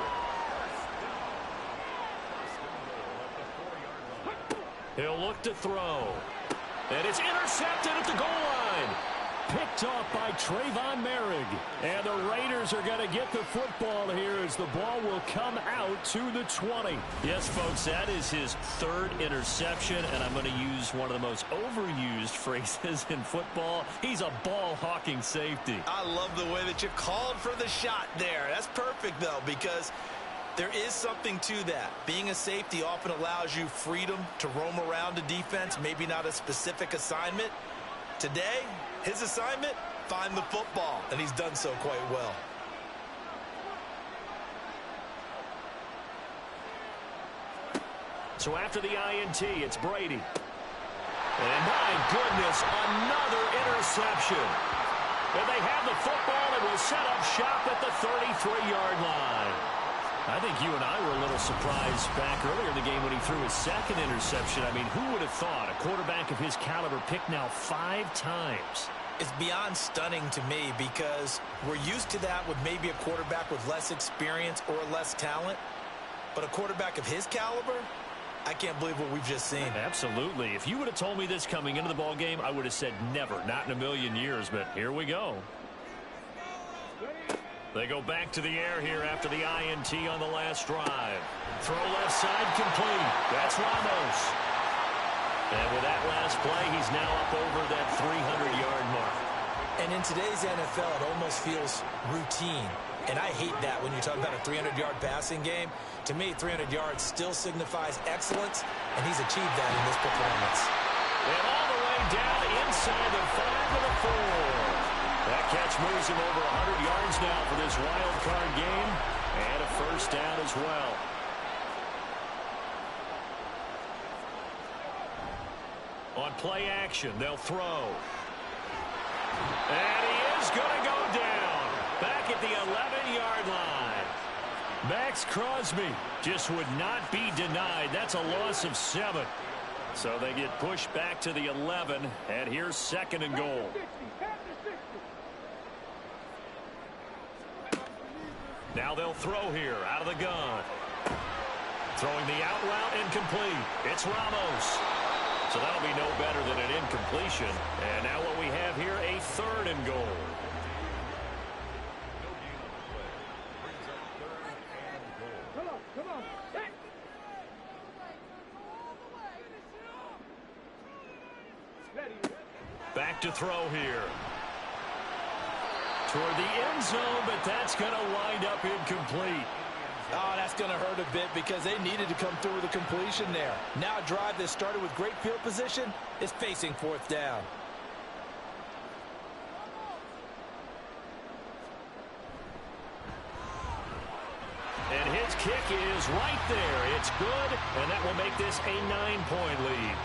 He'll look to throw. And it's intercepted at the goal line. picked off by Trayvon Merrick. And the Raiders are going to get the football here as the ball will come out to the 20. Yes, folks, that is his third interception, and I'm going to use one of the most overused phrases in football. He's a ball-hawking safety. I love the way that you called for the shot there. That's perfect, though, because there is something to that. Being a safety often allows you freedom to roam around a defense, maybe not a specific assignment. Today, his assignment, find the football, and he's done so quite well. So after the INT, it's Brady. And my goodness, another interception. And they have the football and will set up shop at the 33-yard line. I think you and I were a little surprised back earlier in the game when he threw his second interception. I mean, who would have thought a quarterback of his caliber picked now 5 times? It's beyond stunning to me because we're used to that with maybe a quarterback with less experience or less talent. But a quarterback of his caliber, I can't believe what we've just seen. Absolutely. If you would have told me this coming into the ball game, I would have said never, not in a million years. But here we go. They go back to the air here after the INT on the last drive. Throw left side complete. That's Ramos. And with that last play, he's now up over that 300-yard mark. And in today's NFL, it almost feels routine. And I hate that when you talk about a 300-yard passing game. To me, 300 yards still signifies excellence, and he's achieved that in this performance. And all the way down inside the 5 to the 4. That catch moves him over 100 yards now for this wild card game. And a first down as well. On play action, they'll throw. And he is going to go down. Back at the 11-yard line. Max Crosby just would not be denied. That's a loss of 7. So they get pushed back to the 11. And here's 2nd and goal. Now they'll throw here out of the gun. Throwing the out route incomplete. It's Ramos. So that'll be no better than an incompletion. And now what we have here, a 3rd and goal. Back to throw here. Toward the end zone, but that's going to wind up incomplete. Oh, that's going to hurt a bit because they needed to come through with a completion there. Now a drive that started with great field position is facing 4th down. And his kick is right there. It's good, and that will make this a 9-point lead.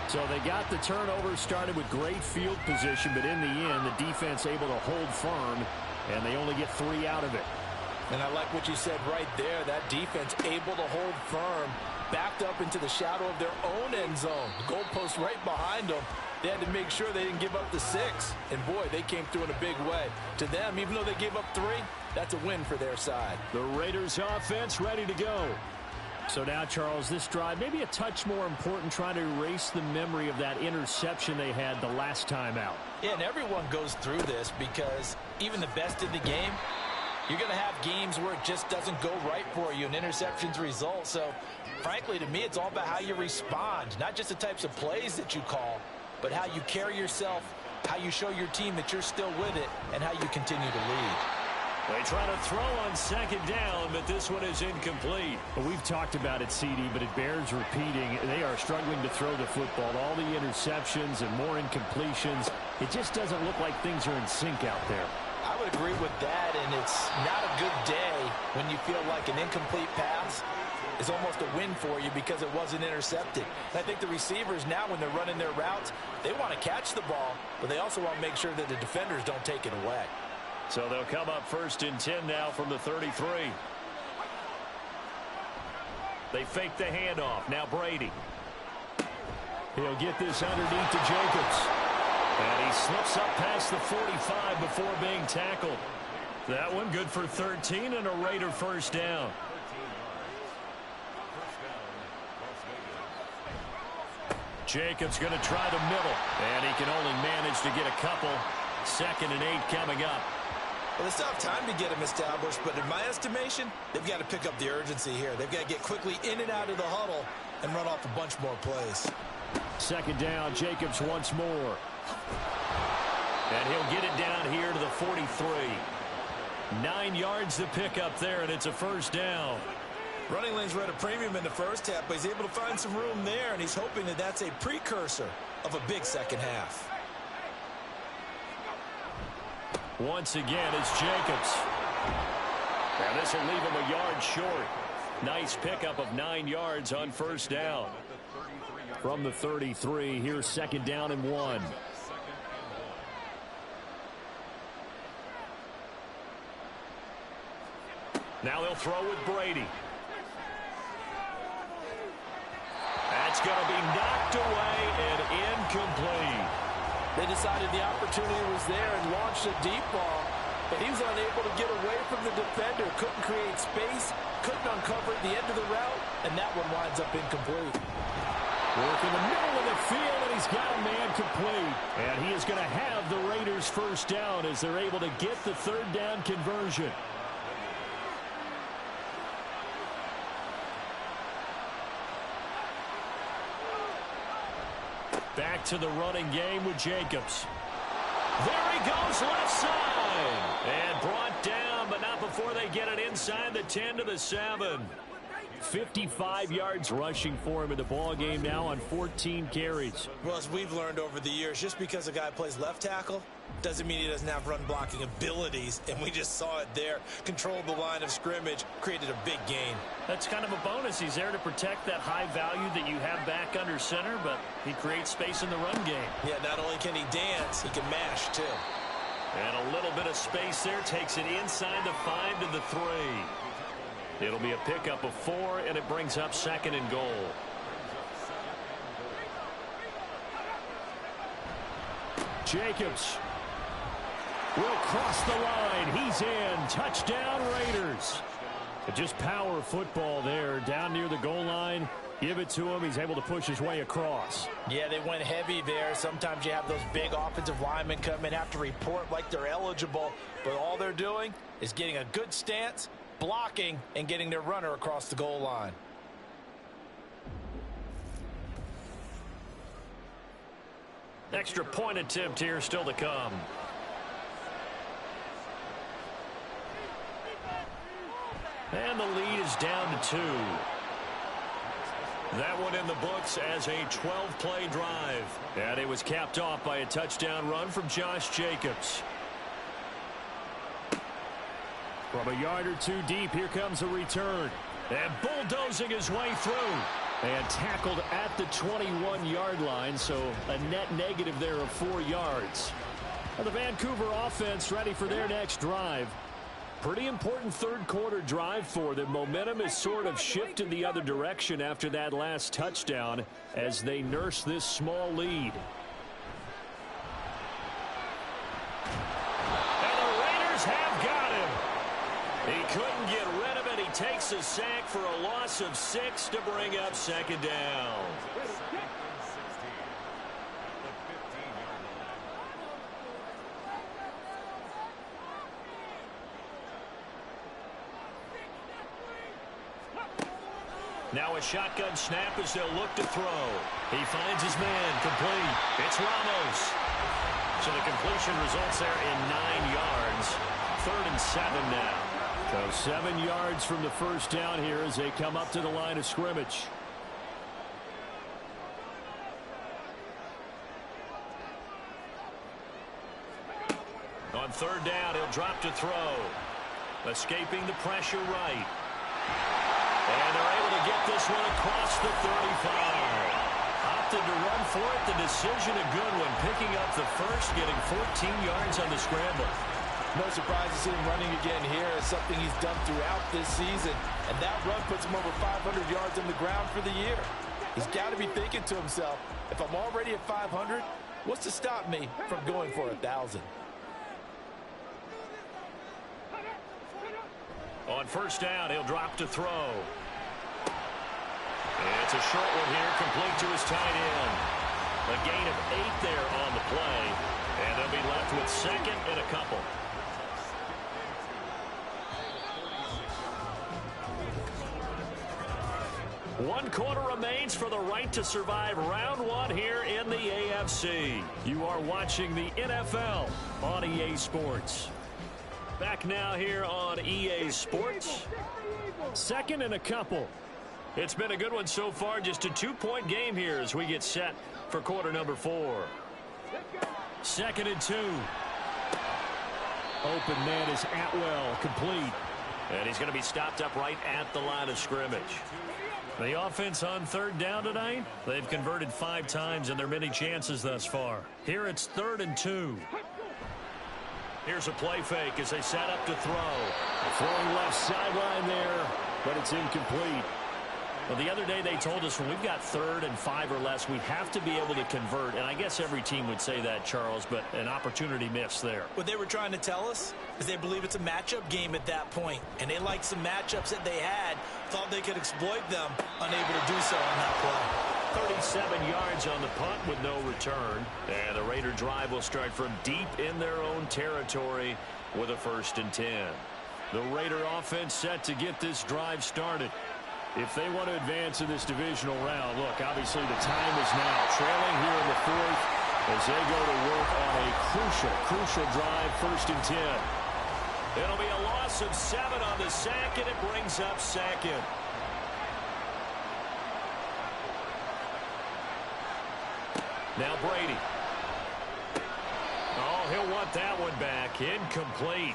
So they got the turnover started with great field position, but in the end, the defense able to hold firm, and they only get 3 out of it. And I like what you said right there. That defense able to hold firm, backed up into the shadow of their own end zone. The goalpost right behind them. They had to make sure they didn't give up the 6. And, boy, they came through in a big way. To them, even though they gave up 3, that's a win for their side. The Raiders offense ready to go. So now, Charles, this drive maybe a touch more important, trying to erase the memory of that interception they had the last time out. Yeah, and everyone goes through this because even the best in the game, you're going to have games where it just doesn't go right for you and interceptions result. So, frankly, to me, it's all about how you respond, not just the types of plays that you call, but how you carry yourself, how you show your team that you're still with it, and how you continue to lead. They try to throw on 2nd down, but this one is incomplete. Well, we've talked about it, CD, but it bears repeating. They are struggling to throw the football. All the interceptions and more incompletions. It just doesn't look like things are in sync out there. I would agree with that, and it's not a good day when you feel like an incomplete pass is almost a win for you because it wasn't intercepted. And I think the receivers now, when they're running their routes, they want to catch the ball, but they also want to make sure that the defenders don't take it away. So they'll come up 1st and 10 now from the 33. They fake the handoff. Now Brady. He'll get this underneath to Jacobs. And he slips up past the 45 before being tackled. That one good for 13 and a Raider first down. Jacobs going to try the middle. And he can only manage to get a couple. 2nd and 8 coming up. Well, they still have time to get him established, but in my estimation, they've got to pick up the urgency here. They've got to get quickly in and out of the huddle and run off a bunch more plays. 2nd down, Jacobs once more. And he'll get it down here to the 43. 9 yards to pick up there, and it's a 1st down. Running lanes were at a premium in the first half, but he's able to find some room there, and he's hoping that that's a precursor of a big second half. Once again, it's Jacobs. And this will leave him a yard short. Nice pickup of 9 yards on 1st down. From the 33, here's 2nd down and 1. Now they'll throw with Brady. That's going to be knocked away and incomplete. They decided the opportunity was there and launched a deep ball, but he was unable to get away from the defender, couldn't create space, couldn't uncover the end of the route, and that one winds up incomplete. Work in the middle of the field, and he's got a man complete. And he is going to have the Raiders 1st down as they're able to get the 3rd down conversion. Back to the running game with Jacobs. There he goes, left side. And brought down, but not before they get it inside the 10 to the 7. 55 yards rushing for him in the ball game now on 14 carries. Well, as we've learned over the years, just because a guy plays left tackle doesn't mean he doesn't have run blocking abilities, and we just saw it there. Controlled the line of scrimmage, created a big gain. That's kind of a bonus. He's there to protect that high value that you have back under center, but he creates space in the run game. Yeah, not only can he dance, he can mash too. And a little bit of space there, takes it inside the 5 to the 3. It'll be a pickup of 4, and it brings up 2nd and goal. Jacobs will cross the line. He's in. Touchdown, Raiders. Just power football there down near the goal line. Give it to him. He's able to push his way across. Yeah, they went heavy there. Sometimes you have those big offensive linemen come in, have to report like they're eligible, but all they're doing is getting a good stance, blocking, and getting their runner across the goal line. Extra point attempt here still to come. And the lead is down to 2. That one in the books as a 12-play drive. And it was capped off by a touchdown run from Josh Jacobs. From a yard or 2 deep, here comes a return. And bulldozing his way through. And tackled at the 21-yard line, so a net negative there of 4 yards. And the Vancouver offense ready for their next drive. Pretty important third-quarter drive for them. Momentum has sort of shifted the other direction after that last touchdown as they nurse this small lead. And the Raiders have got him. He couldn't get rid of it. He takes a sack for a loss of 6 to bring up 2nd down. Now a shotgun snap as they'll look to throw. He finds his man, complete. It's Ramos. So the completion results there in 9 yards. 3rd and 7 now. So 7 yards from the 1st down here as they come up to the line of scrimmage. On 3rd down, he'll drop to throw. Escaping the pressure right. And they're able to get this one across the 35. Opted to run for it. The decision a good one. Picking up the first, getting 14 yards on the scramble. No surprise to see him running again here. It's something he's done throughout this season. And that run puts him over 500 yards on the ground for the year. He's got to be thinking to himself, if I'm already at 500, what's to stop me from going for 1,000? On 1st down, he'll drop to throw. And it's a short one here, complete to his tight end. A gain of 8 there on the play. And they'll be left with second and a couple. One quarter remains for the right to survive round one here in the AFC. You are watching the NFL on EA Sports. Back now here on EA Sports. Second and a couple. It's been a good one so far. Just a 2-point game here as we get set for quarter number 4. Second and 2. Open man is Atwell, complete. And he's going to be stopped up right at the line of scrimmage. The offense on third down tonight, they've converted 5 times in their many chances thus far. Here it's 3rd and 2. Here's a play fake as they set up to throw. Throwing left sideline there, but it's incomplete. Well, the other day they told us when we've got 3rd and 5 or less, we have to be able to convert. And I guess every team would say that, Charles, but an opportunity missed there. What they were trying to tell us is they believe it's a matchup game at that point. And they liked some matchups that they had, thought they could exploit them, unable to do so on that play. 37 yards on the punt with no return. And the Raider drive will start from deep in their own territory with a 1st and 10. The Raider offense set to get this drive started. If they want to advance in this divisional round, look, obviously the time is now. Trailing here in the 4th as they go to work on a crucial drive, 1st and 10. It'll be a loss of 7 on the sack, and it brings up 2nd. Now Brady. Oh, he'll want that one back. Incomplete.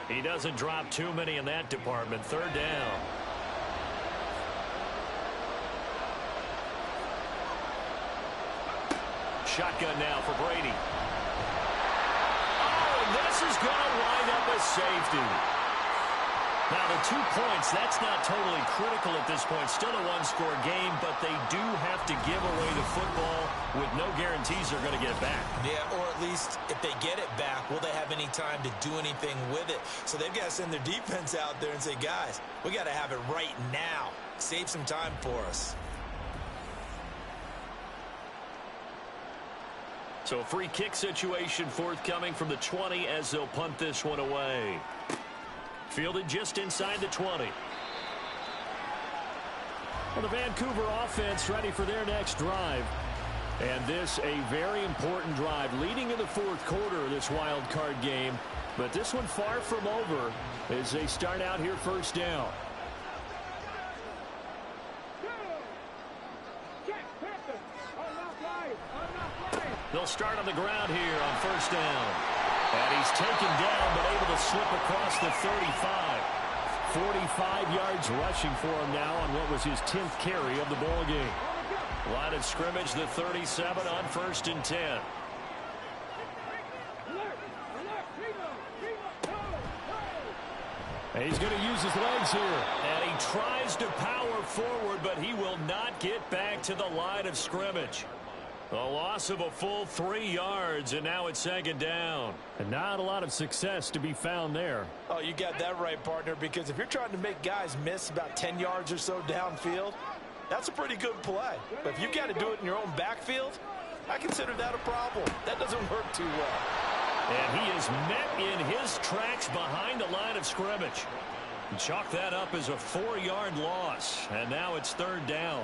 He doesn't drop too many in that department. 3rd down. Shotgun now for Brady. Oh, and this is going to wind up a safety. Now, the 2 points, that's not totally critical at this point. Still a one-score game, but they do have to give away the football with no guarantees they're going to get it back. Yeah, or at least if they get it back, will they have any time to do anything with it? So they've got to send their defense out there and say, guys, we got to have it right now. Save some time for us. So a free kick situation forthcoming from the 20 as they'll punt this one away. Fielded just inside the 20. Well, the Vancouver offense ready for their next drive. And this a very important drive leading in the 4th quarter of this wild card game. But this one far from over as they start out here 1st down. They'll start on the ground here on 1st down. And he's taken down but able to slip across the 35. 45 yards rushing for him now on what was his 10th carry of the ball game. Line of scrimmage, the 37 on 1st and 10. And he's going to use his legs here. And he tries to power forward, but he will not get back to the line of scrimmage. A loss of a full 3 yards, and now it's 2nd down. And not a lot of success to be found there. Oh, you got that right, partner, because if you're trying to make guys miss about 10 yards or so downfield, that's a pretty good play. But if you got to do it in your own backfield, I consider that a problem. That doesn't work too well. And he is met in his tracks behind the line of scrimmage. Chalk that up as a 4-yard loss, and now it's 3rd down.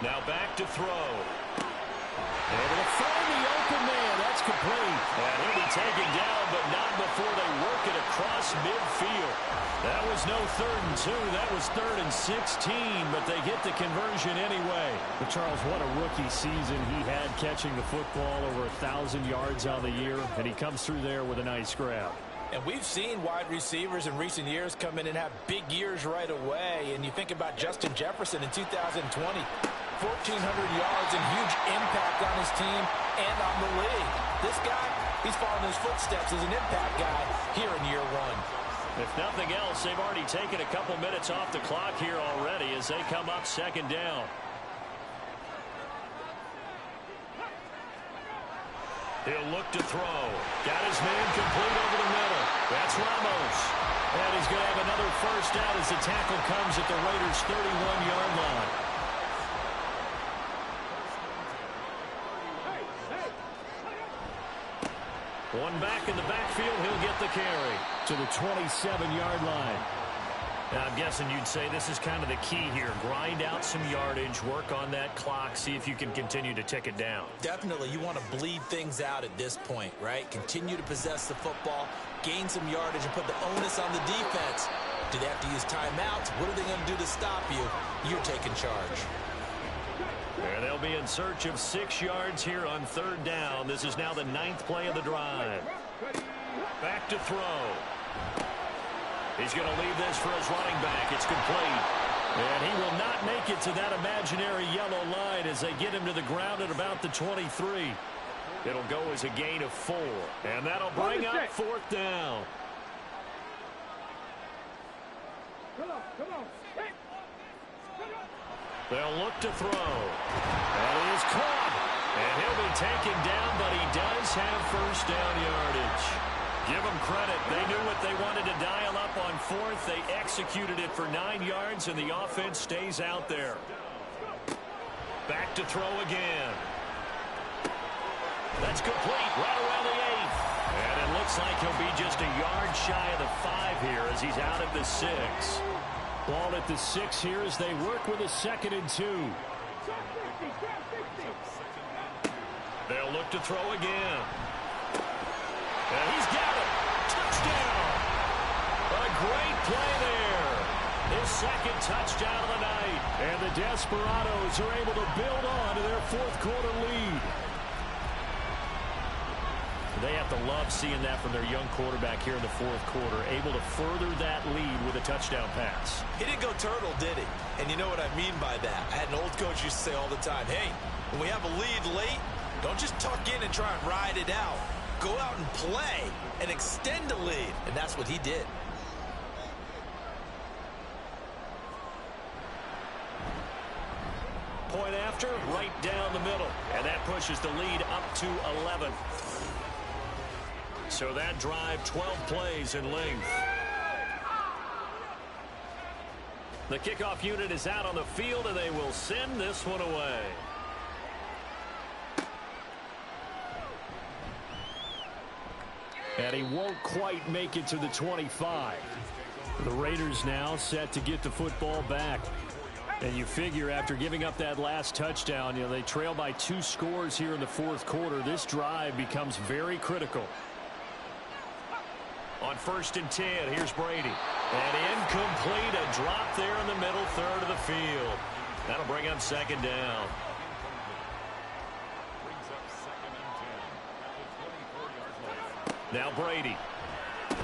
Now back to throw. Able to find the open man. That's complete. And he'll be taken down, but not before they work it across midfield. That was no 3rd and 2. That was 3rd and 16, but they get the conversion anyway. But Charles, what a rookie season he had catching the football, over 1,000 yards on the year, and he comes through there with a nice grab. And we've seen wide receivers in recent years come in and have big years right away. And you think about Justin Jefferson in 2020, 1,400 yards and huge impact on his team and on the league. This guy, he's following his footsteps as an impact guy here in year 1. If nothing else, they've already taken a couple minutes off the clock here already as they come up 2nd down. He'll look to throw. Got his man complete over the middle. That's Ramos. And he's going to have another first down as the tackle comes at the Raiders' 31-yard line. One back in the backfield, he'll get the carry to the 27-yard line. Now, I'm guessing you'd say this is kind of the key here. Grind out some yardage, work on that clock, see if you can continue to tick it down. Definitely, you want to bleed things out at this point, right? Continue to possess the football, gain some yardage, and put the onus on the defense. Do they have to use timeouts? What are they going to do to stop you? You're taking charge. And they'll be in search of 6 yards here on third down. This is now the 9th play of the drive. Back to throw. He's going to leave this for his running back. It's complete. And he will not make it to that imaginary yellow line as they get him to the ground at about the 23. It'll go as a gain of 4. And that'll bring up 4th down. They'll look to throw. That is caught. And he'll be taken down, but he does have first down yardage. Give them credit. They knew what they wanted to dial up on 4th. They executed it for 9 yards, and the offense stays out there. Back to throw again. That's complete right around the 8th. And it looks like he'll be just a yard shy of the 5 here as he's out at the 6. Ball at the 6 here as they work with a 2nd and 2. They'll look to throw again. And he's got it. Touchdown. A great play there. His 2nd touchdown of the night. And the Desperados are able to build on to their 4th quarter lead. They have to love seeing that from their young quarterback here in the 4th quarter, able to further that lead with a touchdown pass. He didn't go turtle, did he? And you know what I mean by that. I had an old coach used to say all the time, hey, when we have a lead late, don't just tuck in and try and ride it out. Go out and play and extend the lead. And that's what he did. Point after, right down the middle. And that pushes the lead up to 11. So that drive, 12 plays in length. The kickoff unit is out on the field, and they will send this one away. And he won't quite make it to the 25. The Raiders now set to get the football back. And you figure after giving up that last touchdown, they trail by 2 scores here in the 4th quarter. This drive becomes very critical. On 1st and 10, here's Brady. And incomplete, a drop there in the middle third of the field. That'll bring up 2nd down. Now Brady. And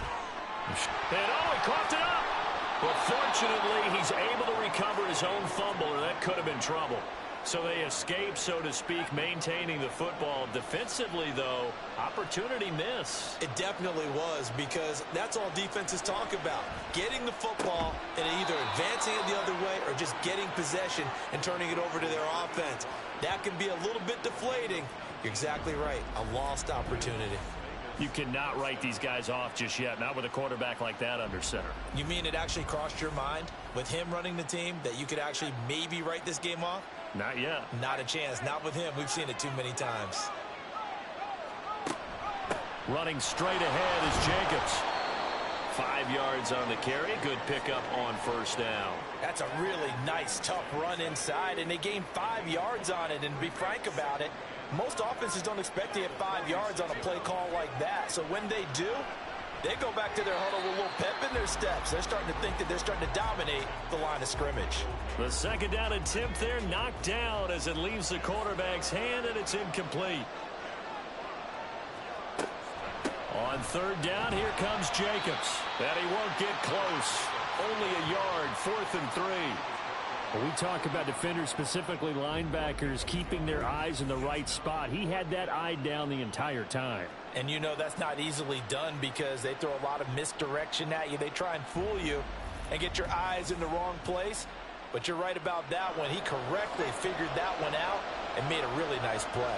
he coughed it up. But fortunately, he's able to recover his own fumble, or that could have been trouble. So they escape, so to speak, maintaining the football. Defensively, though, opportunity miss. It definitely was, because that's all defenses talk about. Getting the football and either advancing it the other way or just getting possession and turning it over to their offense. That can be a little bit deflating. You're exactly right. A lost opportunity. You cannot write these guys off just yet, not with a quarterback like that under center. You mean it actually crossed your mind with him running the team that you could actually maybe write this game off? Not yet. Not a chance. Not with him. We've seen it too many times. Running straight ahead is Jacobs. 5 yards on the carry. Good pickup on 1st down. That's a really nice, tough run inside, and they gained 5 yards on it. And to be frank about it, most offenses don't expect to get 5 yards on a play call like that. So when they do, they go back to their huddle with a little pep in their steps. They're starting to think that they're starting to dominate the line of scrimmage. The 2nd down attempt there knocked down as it leaves the quarterback's hand, and it's incomplete. On 3rd down, here comes Jacobs. And he won't get close. Only a yard, 4th and 3. When we talk about defenders, specifically linebackers, keeping their eyes in the right spot. He had that eye down the entire time. And you know that's not easily done because they throw a lot of misdirection at you. They try and fool you and get your eyes in the wrong place. But you're right about that one. He correctly figured that one out and made a really nice play.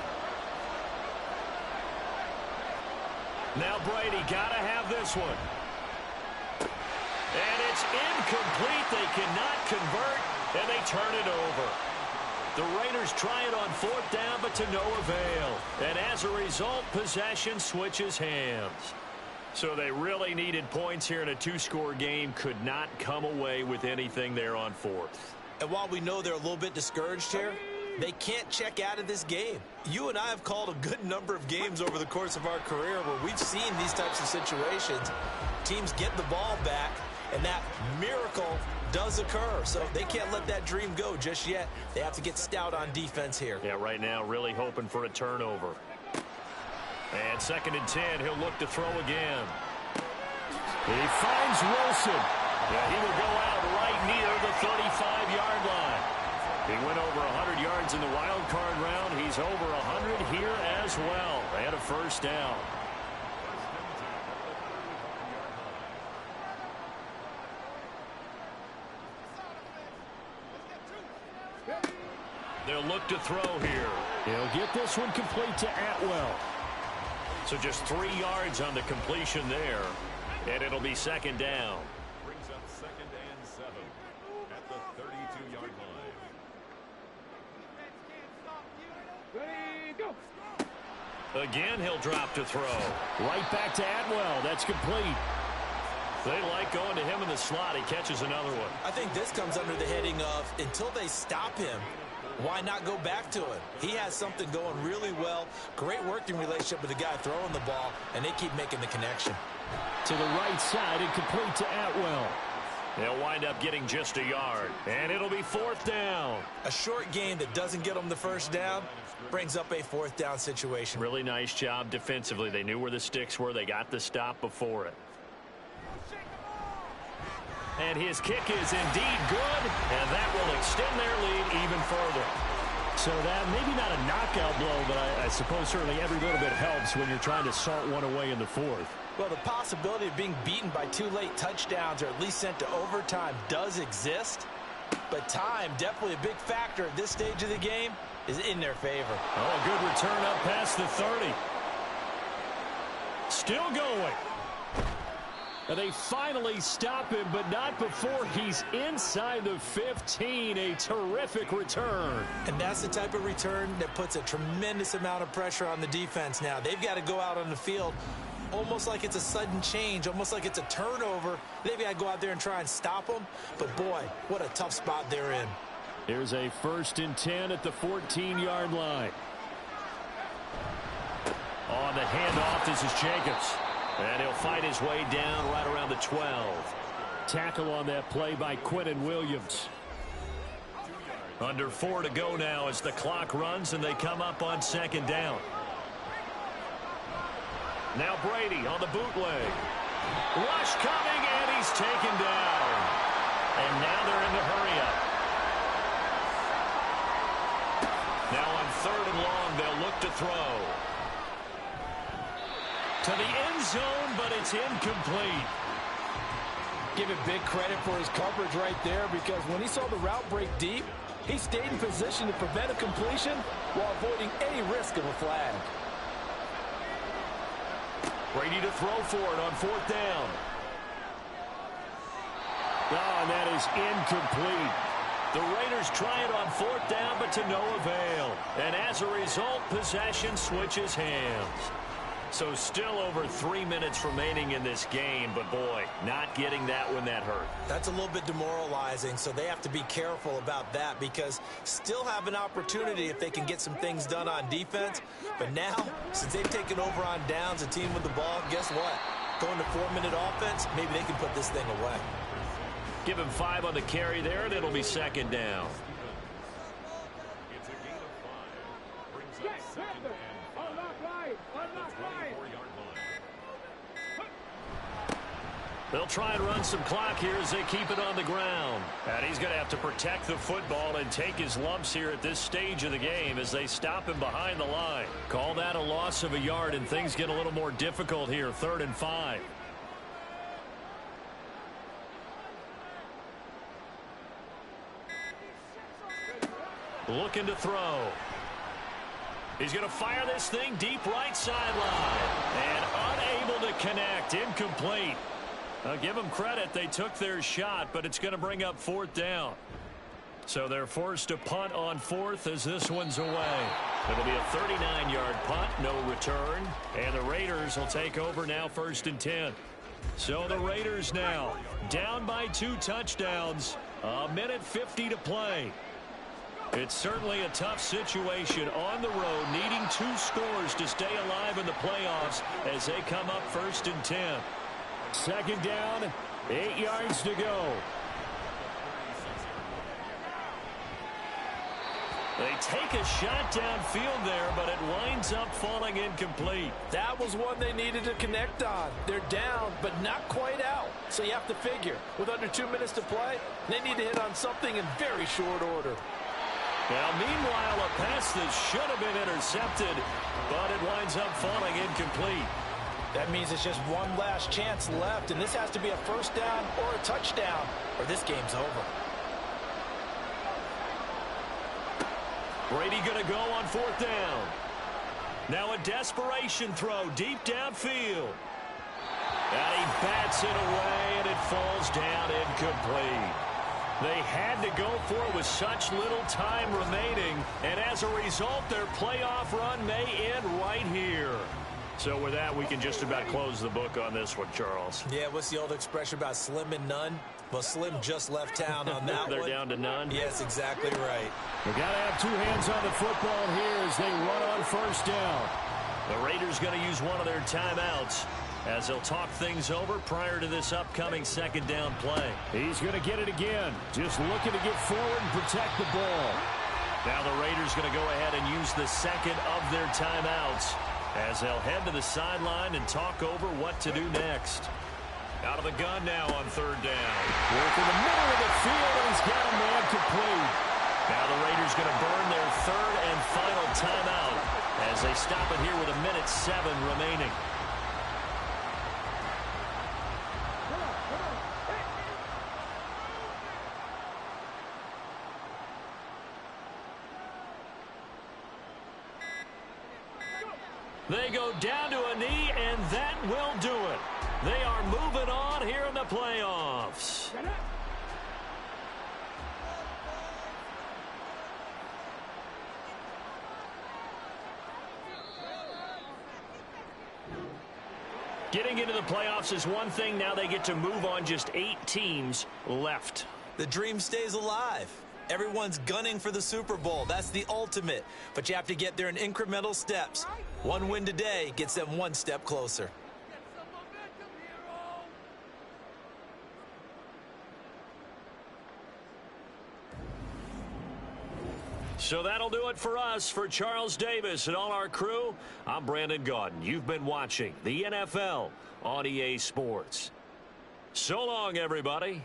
Now Brady got to have this one. It's incomplete. They cannot convert, and they turn it over. The Raiders try it on 4th down, but to no avail. And as a result, possession switches hands. So they really needed points here in a 2-score game. Could not come away with anything there on 4th. And while we know they're a little bit discouraged here, they can't check out of this game. You and I have called a good number of games over the course of our career where we've seen these types of situations. Teams get the ball back, and that miracle does occur. So they can't let that dream go just yet. They have to get stout on defense here. Yeah, right now really hoping for a turnover. And 2nd and 10, he'll look to throw again. He finds Wilson. Yeah, he will go out right near the 35-yard line. He went over 100 yards in the wild card round. He's over 100 here as well. And a 1st down. They'll look to throw here. He'll get this one complete to Atwell. So just 3 yards on the completion there. And it'll be 2nd down. Brings up 2nd and 7 at the 32-yard line. Again, he'll drop to throw. Right back to Atwell. That's complete. They like going to him in the slot. He catches another one. I think this comes under the heading of until they stop him, why not go back to him? He has something going really well. Great working relationship with the guy throwing the ball, and they keep making the connection. To the right side and complete to Atwell. They'll wind up getting just a yard, and it'll be 4th down. A short game that doesn't get them the 1st down brings up a 4th down situation. Really nice job defensively. They knew where the sticks were. They got the stop before it. And his kick is indeed good, and that will extend their lead even further. So that maybe not a knockout blow, but I suppose certainly every little bit helps when you're trying to salt one away in the 4th. Well, the possibility of being beaten by 2 late touchdowns or at least sent to overtime does exist, but time, definitely a big factor at this stage of the game, is in their favor. Oh, a good return up past the 30. Still going. And they finally stop him, but not before he's inside the 15. A terrific return. And that's the type of return that puts a tremendous amount of pressure on the defense now. They've got to go out on the field almost like it's a sudden change, almost like it's a turnover. They've got to go out there and try and stop them. But, boy, what a tough spot they're in. Here's a 1st and 10 at the 14-yard line. On the handoff, this is Jacobs. And he'll fight his way down right around the 12. Tackle on that play by Quentin Williams. Under 4 to go now as the clock runs and they come up on 2nd down. Now Brady on the bootleg. Rush coming, and he's taken down. And now they're in the hurry-up. Now on 3rd and long, they'll look to throw. To the end zone, but it's incomplete. Give it big credit for his coverage right there, because when he saw the route break deep, he stayed in position to prevent a completion while avoiding any risk of a flag. Brady to throw for it on 4th down. Oh, and that is incomplete. The Raiders try it on 4th down, but to no avail. And as a result, possession switches hands. So still over 3 minutes remaining in this game, but boy, not getting that when that hurt. That's a little bit demoralizing, so they have to be careful about that, because still have an opportunity if they can get some things done on defense. But now, since they've taken over on downs, a team with the ball, guess what? Going to 4-minute offense, maybe they can put this thing away. Give him 5 on the carry there, and it'll be 2nd down. It's a gain of 5. Brings up 2nd and 5. They'll try and run some clock here as they keep it on the ground. And he's going to have to protect the football and take his lumps here at this stage of the game as they stop him behind the line. Call that a loss of a yard, and things get a little more difficult here, 3rd and 5. Looking to throw. He's going to fire this thing deep right sideline. And unable to connect. Incomplete. I'll give them credit. They took their shot, but it's going to bring up 4th down. So they're forced to punt on 4th as this one's away. It'll be a 39-yard punt, no return. And the Raiders will take over now 1st and 10. So the Raiders now down by 2 touchdowns. A minute 50 to play. It's certainly a tough situation on the road, needing 2 scores to stay alive in the playoffs as they come up 1st and 10. 2nd down, 8 yards to go. They take a shot downfield there, but it winds up falling incomplete. That was one they needed to connect on. They're down, but not quite out. So you have to figure, with under 2 minutes to play, they need to hit on something in very short order. Now, meanwhile, a pass that should have been intercepted, but it winds up falling incomplete. That means it's just one last chance left, and this has to be a 1st down or a touchdown, or this game's over. Brady going to go on 4th down. Now a desperation throw deep downfield. And he bats it away, and it falls down incomplete. They had to go for it with such little time remaining, and as a result, their playoff run may end right here. So with that, we can just about close the book on this one, Charles. Yeah, what's the old expression about slim and none? Well, Slim just left town on that They're one. down to none? Yes, exactly right. They got to have 2 hands on the football here as they run on 1st down. The Raiders going to use one of their timeouts as they'll talk things over prior to this upcoming 2nd down play. He's going to get it again, just looking to get forward and protect the ball. Now the Raiders going to go ahead and use the 2nd of their timeouts as they'll head to the sideline and talk over what to do next. Out of the gun now on 3rd down. Work in the middle of the field, and he's got a man complete. Now the Raiders going to burn their 3rd and final timeout as they stop it here with a minute 7 remaining. They go down to a knee, and that will do it. They are moving on here in the playoffs. Getting into the playoffs is one thing. Now they get to move on. Just 8 teams left. The dream stays alive. Everyone's gunning for the Super Bowl. That's the ultimate. But you have to get there in incremental steps. One win today gets them 1 step closer. So that'll do it for us. For Charles Davis and all our crew, I'm Brandon Gaudin. You've been watching the NFL on EA Sports. So long, everybody.